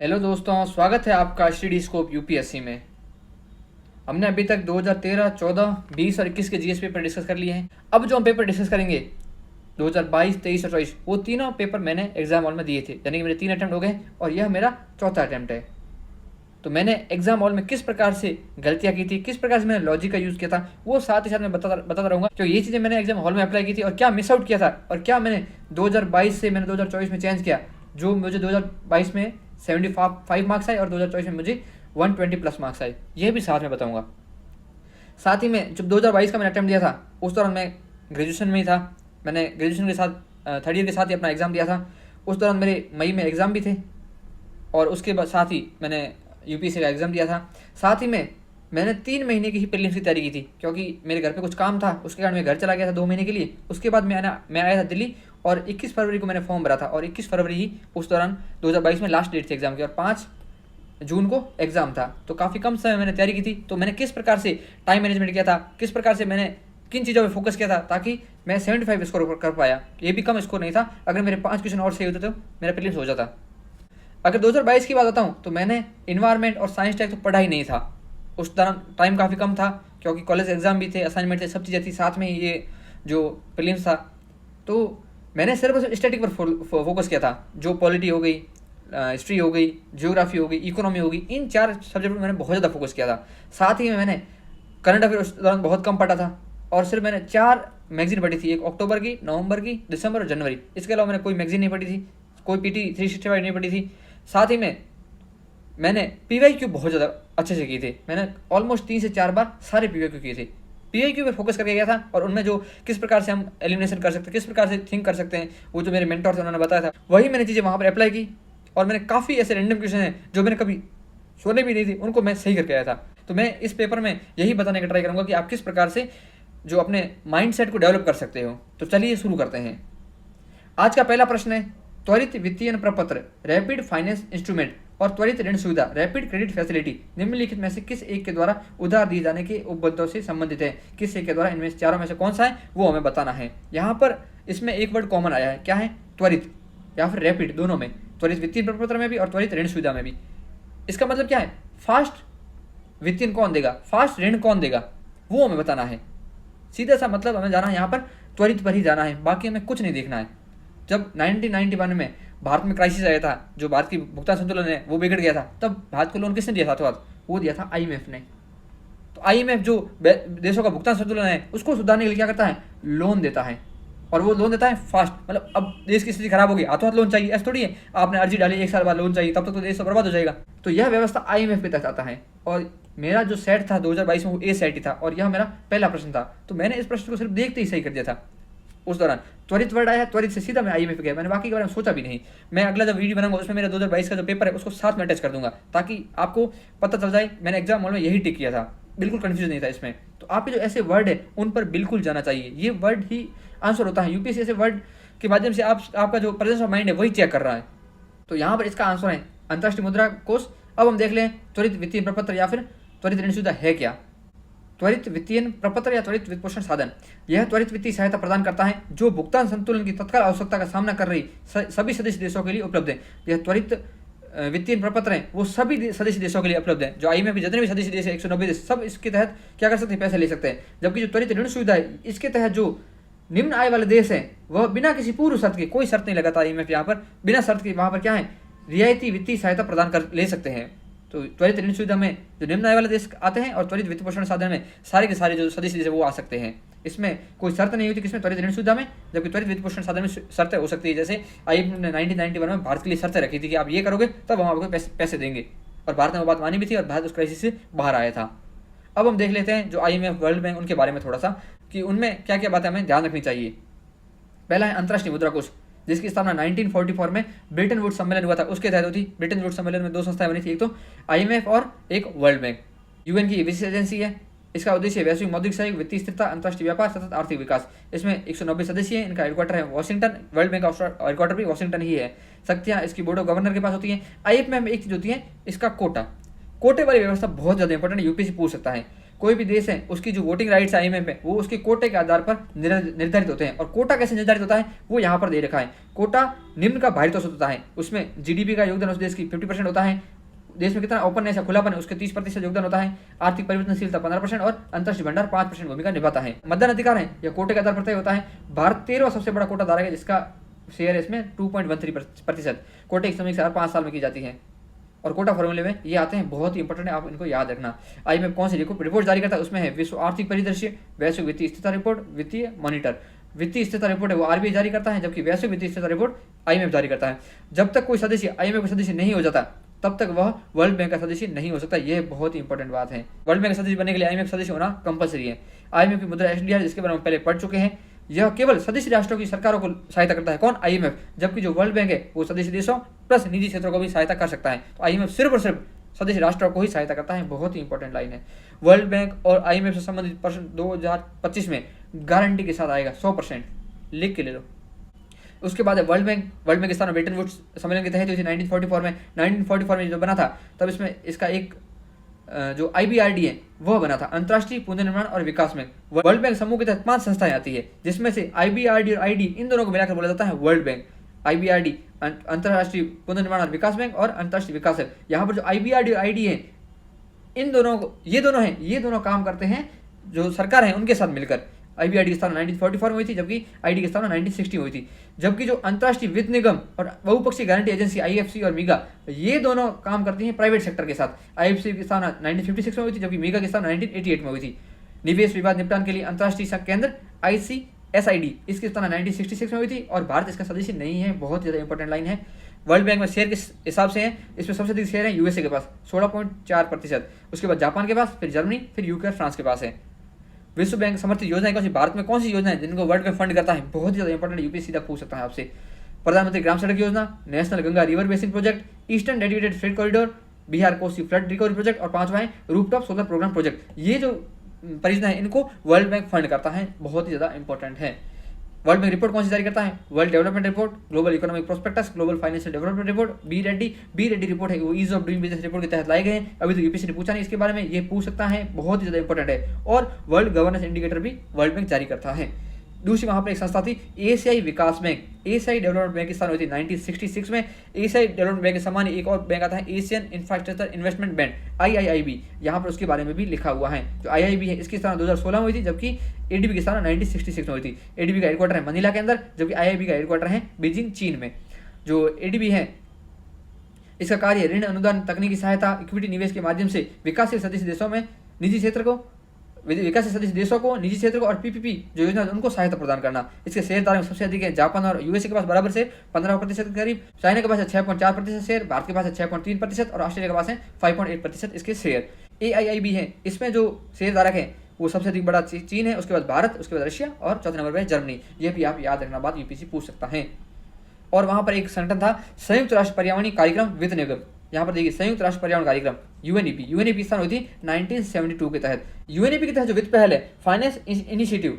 Hello दोस्तों, स्वागत है आपका स्टडी स्कोप यूपीएससी में। हमने अभी तक 2013, 14, 20 और 21 के जीएस पेपर डिस्कस कर लिए हैं। अब जो हम पेपर डिस्कस करेंगे 2022, 23 और 24, वो तीनों पेपर मैंने एग्जाम हॉल में दिए थे, यानी कि मेरे 3 अटैम्प्ट हो गए और यह मेरा चौथा अटैम्प्ट है। तो मैंने एग्जाम हॉल में किस प्रकार से गलतियां की थी, किस प्रकार से मैंने लॉजिक का यूज़ किया था, वो साथ ही साथ मैं बताता रहूँगा। तो ये चीज़ें मैंने एग्जाम हॉल में अप्लाई की थी और क्या मिस आउट किया था और क्या मैंने 2022 से मैंने 2024 में चेंज किया। जो मुझे 2022 में 75 मार्क्स आए और 2024 में मुझे 120 प्लस मार्क्स आए, ये भी साथ में बताऊँगा। साथ ही में जब 2022 का मैंने अटैम्प्ट दिया था उस दौरान मैं ग्रेजुएशन में ही था। मैंने ग्रेजुएशन के साथ थर्ड ईयर के साथ ही अपना एग्ज़ाम दिया था। उस दौरान मेरे मई में एग्ज़ाम भी थे और उसके बाद साथ ही मैंने यूपीएससी का एग्ज़ाम दिया था। साथ ही में मैंने 3 महीने की ही प्रीलिम्स की तैयारी की थी, क्योंकि मेरे घर पे कुछ काम था, उसके कारण मैं घर चला गया था 2 महीने के लिए। उसके बाद मैं आया था दिल्ली और 21 फरवरी को मैंने फॉर्म भरा था और 21 फरवरी ही उस दौरान 2022 में लास्ट डेट थी एग्ज़ाम की और 5 जून को एग्ज़ाम था। तो काफ़ी कम समय मैंने तैयारी की थी। तो मैंने किस प्रकार से टाइम मैनेजमेंट किया था, किस प्रकार से मैंने किन चीज़ों पर फोकस किया था ताकि मैं 75 स्कोर कर पाया। ये भी कम स्कोर नहीं था, अगर मेरे 5 क्वेश्चन और सही होते तो मेरा प्रीलिम्स हो जाता। अगर 2022 की बात बताऊं तो मैंने इन्वायरमेंट और साइंस टेक तो पढ़ा ही नहीं था। उस दौरान टाइम काफ़ी कम था, क्योंकि कॉलेज एग्जाम भी थे, असाइनमेंट थे, सब चीज़ें थी, साथ में ही ये जो प्रीलिम्स था। तो मैंने सिर्फ स्टैटिक पर फोकस किया था। जो पॉलिटी हो गई, हिस्ट्री हो गई, जियोग्राफी हो गई, इकोनॉमी हो गई, इन 4 सब्जेक्ट पर मैंने बहुत ज़्यादा फोकस किया था। साथ ही में मैंने करंट अफेयर उस दौरान बहुत कम पढ़ा था और सिर्फ मैंने 4 मैगजीन पढ़ी थी, एक अक्टूबर की, नवंबर की, दिसंबर और जनवरी। इसके अलावा मैंने कोई मैगजीन नहीं पढ़ी थी, कोई पीटी 365 नहीं पढ़ी थी। साथ ही में मैंने पीवाईक्यू बहुत ज़्यादा अच्छे से किए थे। मैंने ऑलमोस्ट 3 से 4 बार सारे पीवाईक्यू किए थे। पीवाईक्यू पे फोकस करके गया था और उनमें जो किस प्रकार से हम एलिमिनेशन कर सकते हैं, किस प्रकार से थिंक कर सकते हैं, वो जो मेरे मेंटोर थे उन्होंने बताया था, वही मैंने चीज़ें वहाँ पर अप्लाई की। और मैंने काफ़ी ऐसे रैंडम क्वेश्चन हैं जो मैंने कभी सुने भी नहीं थी, उनको मैं सही करके आया था। तो मैं इस पेपर में यही बताने का ट्राई करूँगा कि आप किस प्रकार से जो अपने माइंड सेट को डेवलप कर सकते हो। तो चलिए शुरू करते हैं। आज का पहला प्रश्न है, त्वरित वित्तीय प्रपत्र, रैपिड फाइनेंस इंस्ट्रूमेंट और त्वरित ऋण सुविधा, रैपिड क्रेडिट फैसिलिटी निम्नलिखित में से किस एक के द्वारा उधार दिए जाने के उपबद्धों से संबंधित है। किस एक के द्वारा, इनमें से चारों में से कौन सा है वो हमें बताना है। यहाँ पर इसमें एक वर्ड कॉमन आया है, क्या है? त्वरित या फिर रैपिड, दोनों में, त्वरित वित्तीय प्रपत्र में भी और त्वरित ऋण सुविधा में भी। इसका मतलब क्या है? फास्ट वित्तीय कौन देगा, फास्ट ऋण कौन देगा, वो हमें बताना है। सीधा सा मतलब हमें जाना है यहाँ पर त्वरित पर ही जाना है, बाकी हमें कुछ नहीं देखना है। जब 1991 में भारत में क्राइसिस आया था, जो भारत की भुगतान संतुलन है वो बिगड़ गया था, तब भारत को लोन किसने दिया था? वो दिया था आईएमएफ ने। तो आईएमएफ जो देशों का भुगतान संतुलन है उसको सुधारने के लिए क्या करता है? लोन देता है। और वो लोन देता है फास्ट। मतलब अब देश की स्थिति खराब हो गई, हाथों हाथ लोन चाहिए, ऐसा थोड़ी है आपने अर्जी डाली 1 साल बाद लोन चाहिए, तब तक तो देश तो बर्बाद हो जाएगा। तो यह व्यवस्था आईएमएफ के तहत आता है और मेरा जो सेट था 2022 में वो ए सेट ही था और यह मेरा पहला प्रश्न था। तो मैंने इस प्रश्न को सिर्फ देखते ही सही कर दिया था। उस दौरान त्वरित वर्ड आया, त्वरित से सीधा मैं आईएमएफ गया। मैंने बाकी के बारे में सोचा भी नहीं। मैं अगला जब वीडियो बनाऊंगा उसमें मेरा 2022 का जो पेपर है उसको साथ में अटैच कर दूंगा, ताकि आपको पता चल जाए मैंने एग्जाम हॉल में यही टिक किया था, बिल्कुल कंफ्यूज नहीं था इसमें। तो आपके जो ऐसे वर्ड है उन पर बिल्कुल जाना चाहिए, ये वर्ड ही आंसर होता है। यूपीएससी ऐसे वर्ड के माध्यम से आपका जो प्रेजेंस ऑफ माइंड है वही चेक कर रहा है। तो यहाँ पर इसका आंसर है अंतर्राष्ट्रीय मुद्रा कोष। अब हम देख लें त्वरित वित्तीय प्रपत्र या फिर त्वरित ऋण सुविधा है क्या। त्वरित वित्तीय प्रपत्र या त्वरित वित्तपोषण साधन, यह त्वरित वित्तीय सहायता प्रदान करता है जो भुगतान संतुलन की तत्काल आवश्यकता का सामना कर रही सभी सदस्य देशों के लिए उपलब्ध है। यह त्वरित वित्तीय प्रपत्र है वो सभी सदस्य देशों के लिए उपलब्ध है। जो आईएमएफ के जितने भी सदस्य देश है 190 देश, सब इसके तहत क्या कर सकते हैं? पैसे ले सकते हैं। जबकि जो त्वरित ऋण सुविधा है इसके तहत जो निम्न आय वाले देश हैं वह बिना किसी पूर्व शर्त के, कोई शर्त नहीं लगाता आईएमएफ यहाँ पर, बिना शर्त के वहाँ पर क्या है? रियायती वित्तीय सहायता प्रदान कर ले सकते हैं। तो त्वरित ऋण सुविधा में जो निम्न आय वाले देश आते हैं और त्वरित वित्त पोषण साधन में सारे के सारे जो सदस्य देश है वो आ सकते हैं। इसमें कोई शर्त नहीं होती किसमें? त्वरित ऋण सुविधा में। जबकि त्वरित वित्त पोषण साधन में शर्तें हो सकती है, जैसे आईएमएफ ने 1991 में भारत के लिए शर्तें रखी थी कि आप ये करोगे तब हम आपको पैसे देंगे, और भारत ने वो बात मानी भी थी और भारत उस क्राइसिस से बाहर आया था। अब हम देख लेते हैं जो आईएमएफ, वर्ल्ड बैंक, उनके बारे में थोड़ा सा कि उनमें क्या क्या बातें हमें ध्यान रखनी चाहिए। पहला है अंतर्राष्ट्रीय मुद्रा कोष, जिसकी स्थापना 1944 में ब्रिटेन वुड्स सम्मेलन हुआ था, उसके तहत होती। ब्रिटेन वुड्स सम्मेलन में 2 संस्थाएं बनी थी, एक तो आईएमएफ और एक वर्ल्ड बैंक। यूएन की विशेष एजेंसी है। इसका उद्देश्य वैश्विक मौद्रिक सहयोग, वित्तीय स्थिरता, अंतर्राष्ट्रीय व्यापार, सतत आर्थिक विकास। इसमें 190 सदस्य हैं। इनका हेडक्वार्टर है वॉशिंगटन। वर्ल्ड बैंक का हेडक्वार्टर भी वॉशिंगटन ही है। शक्तियां इसकी बोर्ड ऑफ गवर्नर के पास होती हैं। आईएमएफ में एक चीज होती है, इसका कोटा, कोटे वाली व्यवस्था बहुत ज्यादा इंपॉर्टेंट, यूपीएससी पूछ सकता है। कोई भी देश है उसकी जो वोटिंग राइट्स आईएमएफ में वो उसके कोटे के आधार पर निर्धारित होते हैं। और कोटा कैसे निर्धारित होता है वो यहाँ पर दे रखा है। कोटा निम्न का बाहरी तोड़ होता है, उसमें जीडीपी का योगदान उस देश की 50% होता है, देश में कितना ओपन या खुलापन है उसके 30% योगदान होता है, आर्थिक परिवर्तनशीलता 15% और अंतर्राष्ट्रीय भंडार 5% भूमिका निभाता है। मतदान अधिकार है यह कोटे के आधार पर तय होता है। भारत 13वां सबसे बड़ा कोटा धारक है जिसका शेयर है इसमें 2.13%। कोटे की समय 5 साल में की जाती है और कोटा फॉर्मूले में ये आते हैं, बहुत ही इंपॉर्टेंट है, आप इनको याद रखना। आईएमएफ कौन सी रिपोर्ट जारी करता है उसमें है विश्व आर्थिक परिदृश्य, वैश्विक वित्तीय स्थिरता रिपोर्ट, वित्तीय मॉनिटर। वित्तीय स्थिरता रिपोर्ट है वो आरबीआई जारी करता है, जबकि वैश्विक वित्तीय स्थिरता रिपोर्ट आईएमएफ जारी करता है। जब तक कोई सदस्य आईएमएफ का सदस्य नहीं हो जाता तब तक वह वर्ल्ड बैंक का सदस्य नहीं हो सकता। यह बहुत ही इंपॉर्टेंट बात है। वर्ल्ड बैंक का सदस्य बनने के लिए आईएमएफ सदस्य होना कंपलसरी है। आईएमएफ की मुद्रा एसडीआर जिसके बारे में पहले पढ़ चुके हैं, यह केवल सदस्य राष्ट्रों की सरकारों को सहायता करता है। कौन? आईएमएफ। जबकि जो वर्ल्ड बैंक है वो सदस्य देशों प्लस निजी क्षेत्रों को भी सहायता कर सकता है। तो आईएमएफ सिर्फ और सिर्फ सदस्य राष्ट्रों को ही सहायता करता है। बहुत ही इंपॉर्टेंट लाइन है। वर्ल्ड बैंक और आईएमएफ से संबंधित प्रश्न 2025 में गारंटी के साथ आएगा 100%, लिख के ले लो। उसके बाद है वर्ल्ड बैंक की स्थापना ब्रेटन वुड्स सम्मेलन के तहत हुई थी 1944 में। 1944 में जो बना था तब इसमें इसका एक जो आईबीआरडी है वह बना था, अंतर्राष्ट्रीय पुनर्निर्माण और विकास बैंक। वर्ल्ड बैंक समूह के तहत 5 संस्थाएं आती है जिसमें से आईबीआरडी और आईडी इन दोनों को मिलाकर बोला जाता है वर्ल्ड बैंक। आईबीआरडी अंतर्राष्ट्रीय पुनर्निर्माण और विकास बैंक और अंतर्राष्ट्रीय विकास बैंक। यहाँ पर जो आईबीआरडी और आईडी है इन दोनों को ये दोनों काम करते हैं जो सरकार है उनके साथ मिलकर। आईबीआरडी की स्थापना 1944 में हुई थी जबकि आईडी की स्थापना 1960 में हुई थी। जबकि जो अंतर्राष्ट्रीय वित्त निगम और बहुपक्षीय गारंटी एजेंसी आईएफसी और मीगा ये दोनों काम करती हैं प्राइवेट सेक्टर के साथ। आईएफसी की स्थापना 1956 में हुई थी जबकि मीगा की स्थापना 1988 में हुई थी। निवेश विवाद निपटान के लिए अंतर्राष्ट्रीय केंद्र ICSID इसकी स्थापना 1966 में हुई थी और भारत इसका सदस्य नहीं है। बहुत ज़्यादा इंपॉर्टेंट लाइन है। वर्ल्ड बैंक में शेयर किस हिसाब से है, इसमें सबसे अधिक शेयर है यूएसए के पास 16.4%, उसके बाद जापान के पास, फिर जर्मनी, फिर यूके और फ्रांस के पास है। विश्व बैंक समर्थित योजनाएं कौन सी? भारत में कौन सी योजना है जिनको वर्ल्ड बैंक फंड करता है? बहुत ज़्यादा इंपॉर्टेंट, यूपीएससी सीधा पूछ सकता है आपसे। प्रधानमंत्री ग्राम सड़क योजना, national Ganga river basin project, eastern dedicated freight corridor, Bihar Kosi flood recovery project और 5वां है रूफटॉप सोलर प्रोग्राम प्रोजेक्ट। ये जो परियोजना है इनको वर्ल्ड बैंक फंड करता है, बहुत ही ज़्यादा इंपॉर्टेंट है। वर्ल्ड बैंक रिपोर्ट कौन सी जारी करता है? World Development Report, Global Economic Prospectus, Global Financial Development Report, B Reddy report है वो ease of doing business report के तहत लाए गए हैं। अभी तो यूपीएससी ने पूछा नहीं इसके बारे में, ये पूछ सकता है, बहुत ही ज़्यादा इंपॉर्टेंट है। और वर्ल्ड गवर्नेंस इंडिकेटर भी वर्ल्ड बैंक जारी करता है। दूसरी वहाँ पर एक संस्था थी एशियाई विकास बैंक, एशियाई डेवलपमेंट बैंक की स्थापना हुई थी 1966 में। एशियाई डेवलपमेंट बैंक के समान एक और बैंक आता है Asian infrastructure investment bank IIIB, यहाँ पर उसके बारे में भी लिखा हुआ है। जो IIB है इसकी स्थापना 2016 में हुई थी जबकि ADB की स्थापना 1966 में हुई थी। ADB का हेडक्वार्टर है मनीला के अंदर जबकि IIB का हेडक्वार्टर है बीजिंग चीन में। जो ADB है इसका कार्य ऋण अनुदान, तकनीकी सहायता, इक्विटी निवेश के माध्यम से विकासशील सदस्य देशों में निजी क्षेत्र को निजी क्षेत्र को और PPP जो योजना उनको सहायता प्रदान करना। इसके शेयरधारक में सबसे अधिक है जापान और यूएसए के पास बराबर शेयर 15% के करीब, चाइना के पास है 6.4% शेयर, भारत के पास है 6.3% और ऑस्ट्रेलिया के पास है 5.8% इसके शेयर। AIIB है इसमें जो शेयरधारक है वो सबसे अधिक बड़ा चीन है, उसके बाद भारत, उसके बाद रशिया और चौथे नंबर पर जर्मनी। ये भी आप याद रखना, बात यूपीएससी पूछ सकता है। और वहाँ पर एक संगठन था संयुक्त राष्ट्र पर्यावरणीय कार्यक्रम वित्त निगम। यहाँ पर देखिए संयुक्त राष्ट्र पर्यावरण कार्यक्रम UNEP स्थान हुई थी 1972 के तहत। UNEP के तहत जो वित्त पहल है फाइनेंस इनिशिएटिव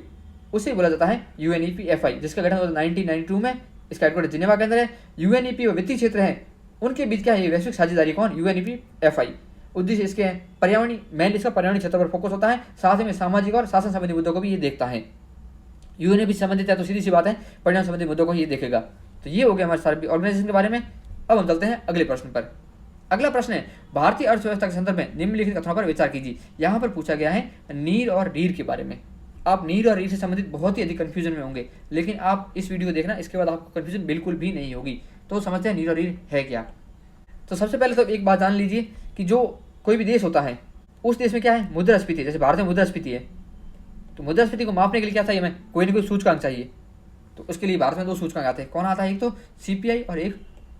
उसे बोला जाता है UNEP-FI, जिसका गठन हुआ 1992 में। इसका हेडक्वार्टर जिनेवा के अंदर है। UNEP और वित्तीय क्षेत्र है उनके बीच क्या है वैश्विक साझेदारी। कौन? UNEP-FI। उद्देश्य इसके हैं पर्यावरणीय, मेन इसका पर्यावरणीय क्षेत्र पर फोकस होता है, साथ ही में सामाजिक और शासन संबंधी मुद्दों को भी ये देखता है। UNEP संबंधित है तो सीधी सी बात है पर्यावरण संबंधी मुद्दों को ये देखेगा। तो ये हो गया हमारे सारे ऑर्गेनाइजेशन के बारे में। अब हम चलते हैं अगले प्रश्न पर। अगला प्रश्न है भारतीय अर्थव्यवस्था के संदर्भ में निम्नलिखित कथनों पर विचार कीजिए। यहाँ पर पूछा गया है नीर और रीढ़ के बारे में। आप नीर और रीढ़ से संबंधित बहुत ही अधिक कंफ्यूजन में होंगे, लेकिन आप इस वीडियो को देखना, इसके बाद आपको कंफ्यूजन बिल्कुल भी नहीं होगी। तो समझते हैं नीर और रीढ़ है क्या। तो सबसे पहले तो एक बात जान लीजिए कि जो कोई भी देश होता है उस देश में क्या है मुद्रास्फीति। जैसे भारत में मुद्रास्फीति है तो मुद्रास्फीति को मापने के लिए क्या चाहिए हमें? कोई ना कोई सूचकांक चाहिए। तो उसके लिए भारत में 2 सूचकांक आते हैं। कौन आता है? एक तो CPI और एक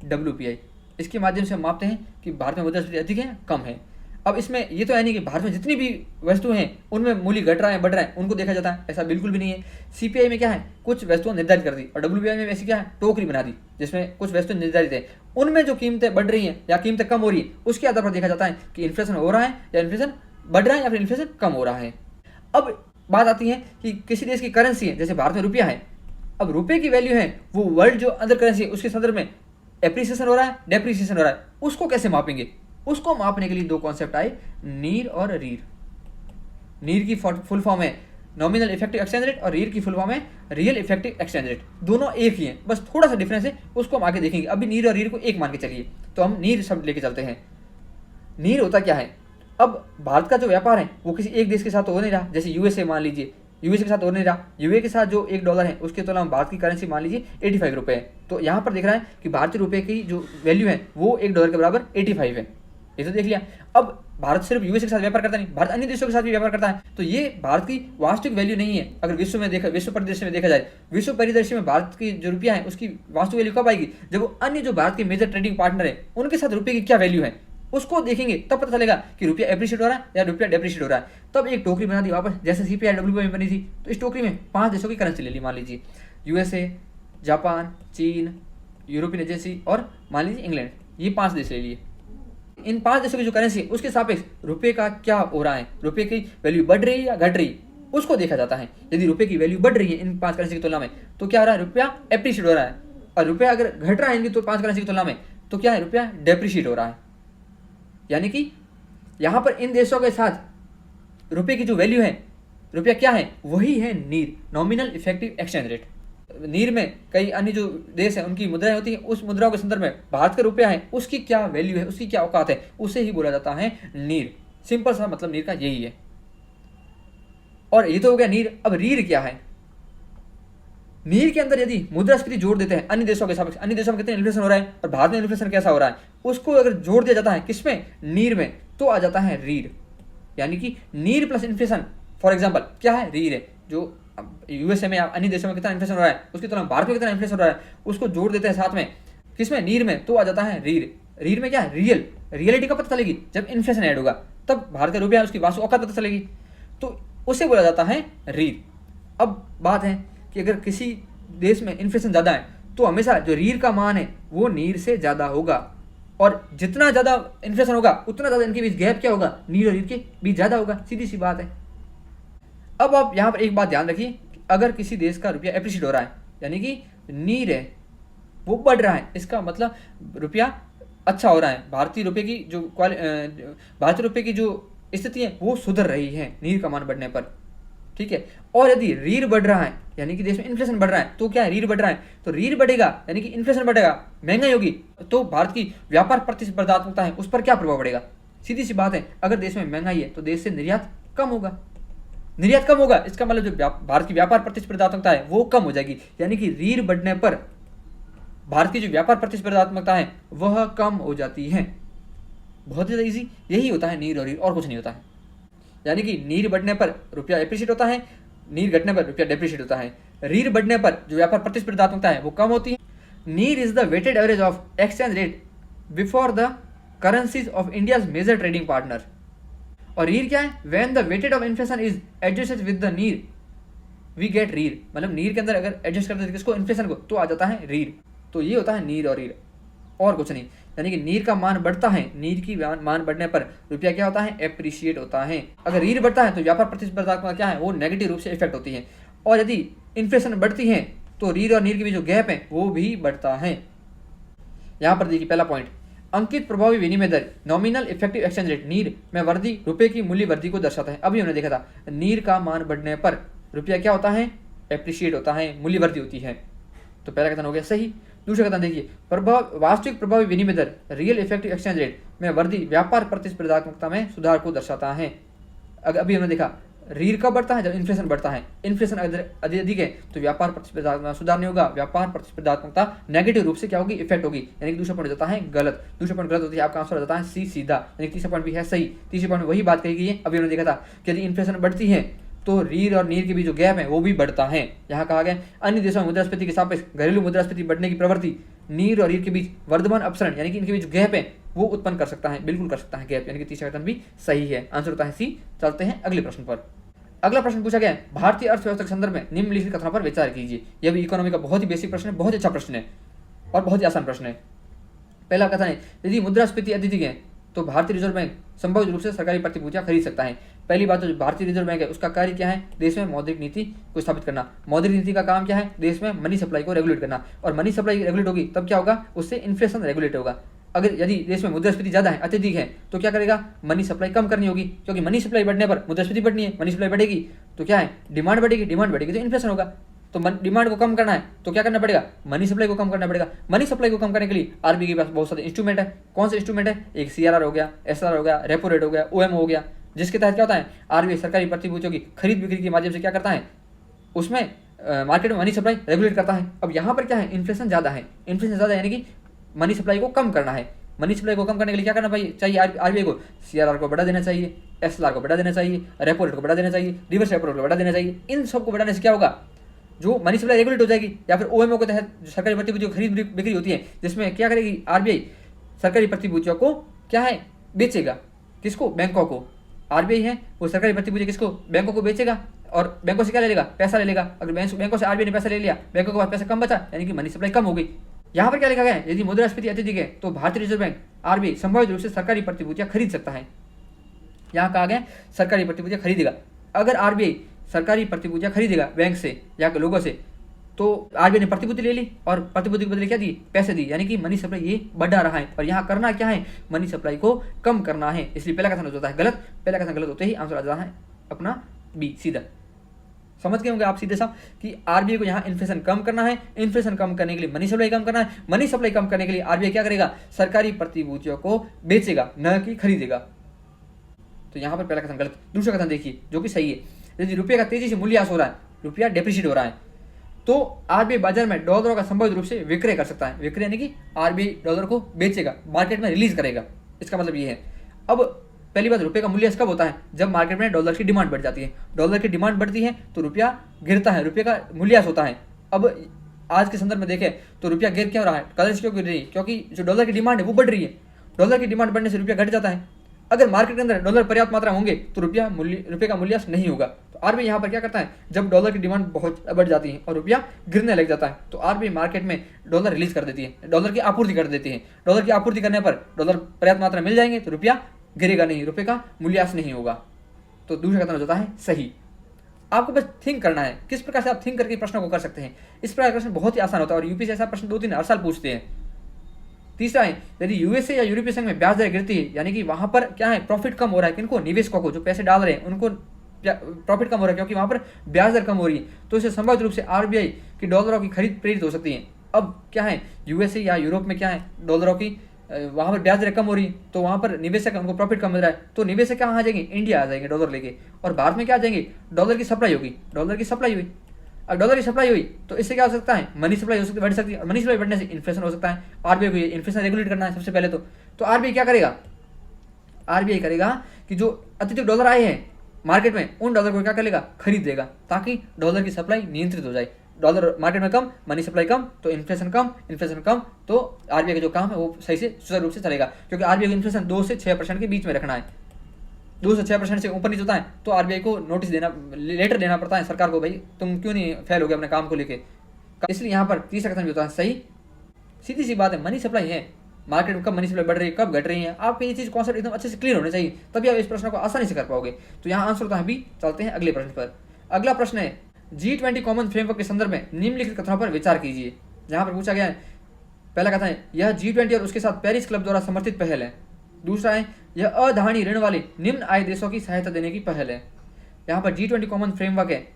WPI। इसके माध्यम से हम मापते हैं कि भारत में मुद्रास्फीति अधिक है कम है। अब इसमें ये तो है नहीं कि भारत में जितनी भी वस्तुएं हैं उनमें मूल्य घट रहा है बढ़ रहा है उनको देखा जाता है, ऐसा बिल्कुल भी नहीं है। CPI में क्या है कुछ वस्तुएं निर्धारित कर दी और WPI में वैसी क्या है टोकरी बना दी जिसमें कुछ वस्तुएं निर्धारित है, उनमें जो कीमतें बढ़ रही हैं या कीमतें कम हो रही है उसके आधार पर देखा जाता है कि इन्फ्लेशन हो रहा है या इन्फ्लेशन बढ़ रहा है या फिर इन्फ्लेशन कम हो रहा है। अब बात आती है कि किसी देश की करेंसी है, जैसे भारत में रुपया है, अब रुपये की वैल्यू है वो वर्ल्ड जो अदर करेंसी है उसके संदर्भ में एप्रिसिएशन हो रहा है डेप्रिसिएशन हो रहा है, उसको कैसे मापेंगे? उसको मापने के लिए 2 कॉन्सेप्ट आए नीर और रीढ़। नीर की फुल फॉर्म है नॉमिनल इफेक्टिव एक्सचेंज रेट और रीर की फुल फॉर्म है रियल इफेक्टिव एक्सचेंज रेट। दोनों एक ही हैं, बस थोड़ा सा डिफरेंस है, उसको हम आगे देखेंगे। अभी नीर और रीर को एक मान के चलिए, तो हम नीर शब्द लेके चलते हैं। नीर होता क्या है? अब भारत का जो व्यापार है वो किसी एक देश के साथ तो हो नहीं रहा, जैसे यूएसए मान लीजिए, यूएसए के साथ हो नहीं रहा, यूए के साथ जो $1 है उसके तुलना में भारत की करेंसी मान लीजिए 85 रुपये है। तो यहाँ पर देख रहा है कि भारतीय रुपये की जो वैल्यू है वो $1 के बराबर 85 है, ये तो देख लिया। अब भारत सिर्फ यूएसए के साथ व्यापार करता नहीं, भारत अन्य देशों के साथ भी व्यापार करता है, तो ये भारत की वास्तविक वैल्यू नहीं है। अगर विश्व परिदृश्य में देखा जाए, विश्व परिदृश्य में भारत की जो रुपया है उसकी वास्तविक वैल्यू कब आएगी? जब अन्य जो भारत के मेजर ट्रेडिंग पार्टनर है उनके साथ रुपये की क्या वैल्यू है उसको देखेंगे, तब पता चलेगा कि रुपया एप्रिशिएट हो रहा है या रुपया डेप्रिशिएट हो रहा है। तब एक टोकरी बना दी वापस, जैसे CPI-WPI में बनी थी, तो इस टोकरी में 5 देशों की करेंसी ले ली, मान लीजिए यूएसए, जापान, चीन, यूरोपियन एजेंसी और मान लीजिए इंग्लैंड, ये 5 देश ले लिए। इन 5 देशों की जो करेंसी है उसके सापेक्ष रुपये का क्या हो रहा है, रुपये की वैल्यू बढ़ रही है या घट रही, उसको देखा जाता है। यदि रुपये की वैल्यू बढ़ रही है इन 5 करेंसी की तुलना में तो क्या हो रहा है? रुपया एप्रिशिएट हो रहा है। और रुपया अगर घट रहा है इनकी तो 5 करेंसी की तुलना में तो क्या है? रुपया डेप्रिशिएट हो रहा है। यानी कि यहाँ पर इन देशों के साथ रुपये की जो वैल्यू है, रुपया क्या है? वही है नीर, नॉमिनल इफेक्टिव एक्सचेंज रेट। नीर में कई अन्य जो देश है उनकी मुद्राएं होती हैं, उस मुद्राओं के संदर्भ में भारत का रुपया है उसकी क्या वैल्यू है, उसकी क्या औकात है, उसे ही बोला जाता है नीर। सिंपल सा मतलब नीर का यही है। और ये तो हो गया नीर। अब रीर क्या है? नीर के अंदर यदि मुद्रास्फीति जोड़ देते हैं अन्य देशों के सापेक्ष, अन्य देशों में कितने इन्फ्लेशन हो रहा है और भारत में इन्फ्लेशन कैसा हो रहा है, उसको अगर जोड़ दिया जाता है किसमें? नीर में, तो आ जाता है रीर। यानी कि नीर प्लस इन्फ्लेशन, फॉर एग्जाम्पल क्या है? रीर है। जो यूएसए में या अन्य देशों में कितना इन्फ्लेशन हो रहा है उसकी तुलना भारत में कितना इन्फ्लेशन हो रहा है उसको जोड़ देते हैं साथ में, किसमें? नीर में, तो आ जाता है रीर। रीर में क्या है? रियल, रियलिटी का पता चलेगी जब इन्फ्लेशन ऐड होगा, तब भारत का रुपया उसकी वास्तविक औकात पता चलेगी, तो उसे बोला जाता है रीर। अब बात है कि अगर किसी देश में इन्फ्लेशन ज़्यादा है तो हमेशा जो रीर का मान है वो नीर से ज़्यादा होगा, और जितना ज़्यादा इन्फ्लेशन होगा उतना ज़्यादा इनके बीच गैप क्या होगा? नीर और रीर के बीच ज़्यादा होगा, सीधी सी बात है। अब आप यहाँ पर एक बात ध्यान रखिए, अगर किसी देश का रुपया एप्रिशिएट हो रहा है यानी कि नीर है वो बढ़ रहा है, इसका मतलब रुपया अच्छा हो रहा है, भारतीय रुपये की जो भारतीय रुपये की जो स्थिति है वो सुधर रही है नीर का मान बढ़ने पर, ठीक है। और यदि रीर बढ़ रहा है यानी कि देश में इन्फ्लेशन बढ़ रहा है, तो क्या है? रीर बढ़ रहा है, तो रीर बढ़ेगा यानी कि इन्फ्लेशन बढ़ेगा, महंगाई होगी, तो भारत की व्यापार प्रतिस्पर्धात्मकता है उस पर क्या प्रभाव पड़ेगा? सीधी सी बात है, अगर देश में महंगाई है तो देश से निर्यात कम होगा, निर्यात कम होगा, इसका मतलब जो भारत की व्यापार प्रतिस्पर्धात्मकता है वो कम हो जाएगी। यानी कि रीर बढ़ने पर भारत की जो व्यापार प्रतिस्पर्धात्मकता है वह कम हो जाती है। बहुत ज़्यादा ईजी, यही होता है नीर और रीर, और कुछ नहीं होता है। यानी कि नीर बढ़ने पर रुपया एप्रिशिएट होता है, नीर घटने पर रुपया डेप्रिशिएट होता है। रीर बढ़ने पर जो व्यापार प्रतिस्पर्धात्मकता है वो कम होती है। NEER is the weighted average of exchange rate before the currencies of India's major trading partner. और रीर क्या है? When the weighted of inflation is adjusted with the NEER we get REER. मतलब नीर के अंदर अगर adjust करते हैं किसको? इन्फ्लेशन को, तो आ जाता है रीर। तो ये होता है नीर और रीर, और कुछ नहीं। यानी कि नीर का मान बढ़ता है, नीर की मान बढ़ने पर रुपया क्या होता है? एप्रिशिएट होता है। अगर रीर बढ़ता है तो व्यापार प्रतिस्पर्धा क्या है? वो नेगेटिव रूप से इफेक्ट होती है। और यदि इन्फ्लेशन बढ़ती है तो रीर और नीर के बीच जो गैप है वो भी बढ़ता है। यहाँ पर देखिए पहला पॉइंट, अंकित प्रभावी विनिमय दर नॉमिनल इफेक्टिव एक्सचेंज रेट नीर में वृद्धि रुपये की मूल्य वृद्धि को दर्शाता है। अभी हमने देखा था नीर का मान बढ़ने पर रुपया क्या होता है? एप्रिशिएट होता है, मूल्य वृद्धि होती है। तो पहला कथन हो गया सही। दूसरा कथन देखिए, वास्तविक प्रभावी विनिमय दर रियल इफेक्टिव एक्सचेंज रेट में वृद्धि व्यापार प्रतिस्पर्धात्मकता में सुधार को दर्शाता है। अभी हमने देखा रीर कब बढ़ता है? जब इन्फ्लेशन बढ़ता है। इन्फ्लेशन अगर अधिक है तो व्यापार प्रतिस्पर्धा सुधार नहीं होगा, व्यापार प्रतिस्पर्धात्मकता नेगेटिव रूप से क्या होगी? इफेक्ट होगी। यानी कि दूसरा पॉइंट हो जाता है गलत। दूसरा पॉइंट गलत होती है, आपका आंसर हो जाता है सी सीधा। यानी तीसरा पॉइंट भी है सही। तीसरे पॉइंट में वही बात कही गई है, अभी हमने देखा था कि यदि इन्फ्लेशन बढ़ती है तो रीर और नीर के बीच जो गैप है वो भी बढ़ता है। यहाँ कहा गया अन्य देशों में मुद्रास्फीति के सापेक्ष घरेलू मुद्रास्फीति बढ़ने की प्रवृत्ति नीर और रीर के बीच वर्धमान अपसरण यानी कि इनके बीच जो गैप है वो उत्पन्न कर सकता है, बिल्कुल कर सकता है गैप। यानी कि तीसरा कथन भी सही है, आंसर होता है सी। चलते हैं अगले प्रश्न पर। अगला प्रश्न पूछा गया है, भारतीय अर्थव्यवस्था के संदर्भ में निम्नलिखित कथनों पर विचार कीजिए। यह भी इकोनॉमी का बहुत ही बेसिक प्रश्न है, बहुत अच्छा प्रश्न है और बहुत ही आसान प्रश्न है। पहला कथन है, यदि मुद्रास्फीति अधिक है तो भारतीय रिजर्व बैंक संभावित रूप से सरकारी प्रतिभूतियां खरीद सकता है। पहली बात तो जो भारतीय रिजर्व बैंक है उसका कार्य क्या है? देश में मौद्रिक नीति को स्थापित करना। मौद्रिक नीति का काम क्या है? देश में मनी सप्लाई को रेगुलेट करना। और मनी सप्लाई रेगुलेट होगी तब क्या होगा? उससे इन्फ्लेशन रेगुलेट होगा। अगर यदि देश में मुद्रास्फीति ज़्यादा है, अत्यधिक है, तो क्या करेगा, मनी सप्लाई कम करनी होगी, क्योंकि मनी सप्लाई बढ़ने पर मुद्रास्फीति बढ़नी है, मनी सप्लाई बढ़ेगी तो क्या है, डिमांड बढ़ेगी, डिमांड बढ़ेगी तो इन्फ्लेशन होगा। तो डिमांड को कम करना है तो क्या करना पड़ेगा, मनी सप्लाई को कम करना पड़ेगा। मनी सप्लाई को कम करने के लिए आरबीआई के पास बहुत सारे इंस्ट्रूमेंट है। कौन से इंस्ट्रूमेंट है, एक सीआरआर हो गया, एसआरआर हो गया, रेपो रेट हो गया, ओएम हो गया, जिसके तहत क्या होता है, आरबीआई सरकारी प्रतिभूतियों की खरीद बिक्री के माध्यम से क्या करता है, उसमें मार्केट में मनी सप्लाई रेगुलेट करता है। अब यहाँ पर क्या है, इन्फ्लेशन ज़्यादा है, इन्फ्लेशन ज़्यादा यानी कि मनी सप्लाई को कम करना है। मनी सप्लाई को कम करने के लिए क्या करना चाहिए, आरबीआई को सीआरआर को बढ़ा देना चाहिए, एसएलआर को बढ़ा देना चाहिए, रेपो रेट को बढ़ा देना चाहिए, रिवर्स रेपो रेट को बढ़ा देना चाहिए। इन सबको बढ़ाने से क्या होगा, जो मनी सप्लाई रेगुलेट हो जाएगी, या फिर ओएमओ के तहत जो सरकारी प्रतिभूतियों खरीद बिक्री होती है, जिसमें क्या करेगी आरबीआई, सरकारी प्रतिभूतियों को क्या है, बेचेगा। किसको, बैंकों को। आरबीआई है वो सरकारी प्रतिभूतियां किसको, बैंकों को बेचेगा, और बैंकों से क्या ले लेगा, पैसा ले लेगा। अगर बैंकों से आरबीआई ने पैसा ले लिया, बैंकों के पास पैसा कम बचा, यानी कि मनी सप्लाई कम हो गई। यहाँ पर क्या लिखा गया है, यदि मुद्रास्फीति अत्यधिक है तो भारतीय रिजर्व बैंक आरबीआई संभावित रूप से सरकारी प्रतिभूतियां खरीद सकता है। यहाँ कहा गया सरकारी प्रतिभूतियां खरीदेगा। अगर आरबीआई सरकारी प्रतिभूतियां खरीदेगा बैंक से या लोगों से, तो आरबीआई ने प्रतिभूति ले ली और प्रतिभूति के बदले क्या दी, पैसे दी, यानी कि मनी सप्लाई ये बढ़ा रहा है। और यहाँ करना क्या है, मनी सप्लाई को कम करना है। इसलिए पहला कथन होता है गलत, पहला कथन गलत होते ही आंसर आ जाता है अपना बी सीधा। समझ गए होंगे आप सीधे साहब कि आरबीआई को यहाँ इन्फ्लेशन कम करना है, इन्फ्लेशन कम करने के लिए मनी सप्लाई कम करना है, मनी सप्लाई कम करने के लिए आरबीआई क्या करेगा, सरकारी प्रतिभूतियों को बेचेगा, न कि खरीदेगा। तो यहाँ पर पहला कथन गलत। दूसरा कथन देखिए जो कि सही है, यदि रुपये का तेजी से मूल्यह्रास हो रहा है, रुपया डेप्रिशिएट हो रहा है, तो आरबीआई बाजार में डॉलरों का संभावित रूप से विक्रय कर सकता है। विक्रय यानी कि आरबीआई डॉलर को बेचेगा, मार्केट में रिलीज करेगा, इसका मतलब ये है। अब पहली बात, रुपये का मूल्य कब होता है, जब मार्केट में डॉलर की डिमांड बढ़ जाती है। डॉलर की डिमांड बढ़ती है तो रुपया गिरता है, रुपये का मूल्यह्रास होता है। अब आज के संदर्भ में देखें तो रुपया गिर क्यों रहा है, करेंसी क्यों गिर रही है, क्योंकि जो डॉलर की डिमांड है वो बढ़ रही है। डॉलर की डिमांड बढ़ने से रुपया घट जाता है। अगर मार्केट के अंदर डॉलर पर्याप्त मात्रा होंगे तो रुपये का मूल्यह्रास नहीं होगा। तो आरबीआई यहाँ पर क्या करता है, जब डॉलर की डिमांड बहुत बढ़ जाती है और रुपया गिरने लग जाता है, तो आरबीआई मार्केट में डॉलर रिलीज कर देती है, डॉलर की आपूर्ति कर देती है। डॉलर की आपूर्ति करने पर डॉलर पर्याप्त मात्रा मिल जाएंगे तो रुपया गिरेगा नहीं, रुपये का मूल्यह्रास नहीं होगा। तो दूसरा कथन हो जाता है सही। आपको बस थिंक करना है, किस प्रकार से आप थिंक करके प्रश्नों को कर सकते हैं। इस प्रकार का प्रश्न बहुत ही आसान होता है और यूपीएससी ऐसा प्रश्न 2-3 हर साल पूछते हैं। तीसरा है, यदि यूएसए या यूरोपीय संघ में ब्याज दर गिरती है, यानी कि वहां पर क्या है, प्रॉफिट कम हो रहा है, किनको, निवेशकों को, जो पैसे डाल रहे हैं उनको प्रॉफिट कम हो रहा है, क्योंकि वहां पर ब्याज दर कम हो रही है, तो इसे संभावित रूप से आरबीआई की डॉलरों की खरीद प्रेरित हो सकती है। अब क्या है, यूएसए या यूरोप में क्या है, डॉलरों की वहां पर ब्याज दर कम हो रही है, तो वहां पर निवेशक उनको प्रॉफिट कम मिल रहा है, तो निवेशक कहाँ आ जाएंगे, इंडिया आ जाएंगे डॉलर लेके, और भारत में क्या आ जाएंगे, डॉलर की सप्लाई होगी, डॉलर की सप्लाई हुई। अब डॉलर की सप्लाई हुई तो इससे क्या हो सकता है, मनी सप्लाई हो सकती है, बढ़ सकती है, और मनी सप्लाई बढ़ने से इन्फ्लेशन हो सकता है। आरबीआई को इन्फ्लेशन रेगुलेट करना है सबसे पहले तो आरबीआई क्या करेगा, आरबीआई करेगा कि जो अत्यधिक डॉलर आए हैं मार्केट में, उन डॉलर को क्या करेगा, खरीदेगा, ताकि डॉलर की सप्लाई नियंत्रित हो जाए। डॉलर मार्केट में कम, मनी सप्लाई कम, तो इन्फ्लेशन कम, तो आरबीआई का जो काम है वो सही से सुचारू रूप से चलेगा, क्योंकि आरबीआई को इन्फ्लेशन 2 से 6% के बीच में रखना है। 2 से 6% से ऊपर नीचे होता है तो आरबीआई को नोटिस देना, लेटर देना पड़ता है सरकार को, भाई तुम क्यों नहीं फेल हो गए अपने काम को लेके। इसलिए यहाँ पर तीसरा कथन भी होता है सही। सीधी सी बात है, मनी सप्लाई है, मार्केट में कब मनी सप्लाई बढ़ रही है, कब घट रही है, आपको ये चीज़ कॉन्सेप्ट एकदम अच्छे से क्लियर होने चाहिए, तभी आप इस प्रश्न को आसानी से कर पाओगे। तो यहाँ आंसर होता है बी। चलते हैं अगले प्रश्न पर। अगला प्रश्न है, G20 कॉमन फ्रेमवर्क के संदर्भ में निम्नलिखित कथनों पर विचार कीजिए। यहाँ पर पूछा गया है, पहला कथन है, यह G20 और उसके साथ पेरिस क्लब द्वारा समर्थित पहल है। दूसरा है, यह अधारणी ऋण वाले निम्न आय देशों की सहायता देने की पहल है। यहाँ पर G20 कॉमन फ्रेमवर्क है,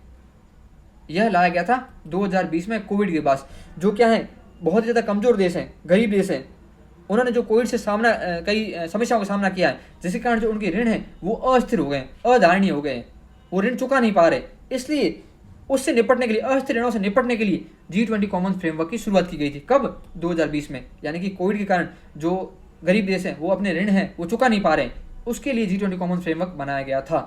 यह लाया गया था 2020 में कोविड के बाद। जो क्या है, बहुत ही ज़्यादा कमजोर देश हैं, गरीब देश हैं, उन्होंने जो कोविड से सामना कई समस्याओं का सामना किया है, जिसके कारण जो उनके ऋण हैं वो अस्थिर हो गए, अधारणीय हो गए, वो ऋण चुका नहीं पा रहे। इसलिए उससे निपटने के लिए, अस्थिर ऋणों से निपटने के लिए G20 कॉमन फ्रेमवर्क की शुरुआत की गई थी। कब, 2020 में, यानी कि कोविड के कारण जो गरीब देश हैं वो अपने ऋण हैं वो चुका नहीं पा रहे, उसके लिए G20 कॉमन फ्रेमवर्क बनाया गया था।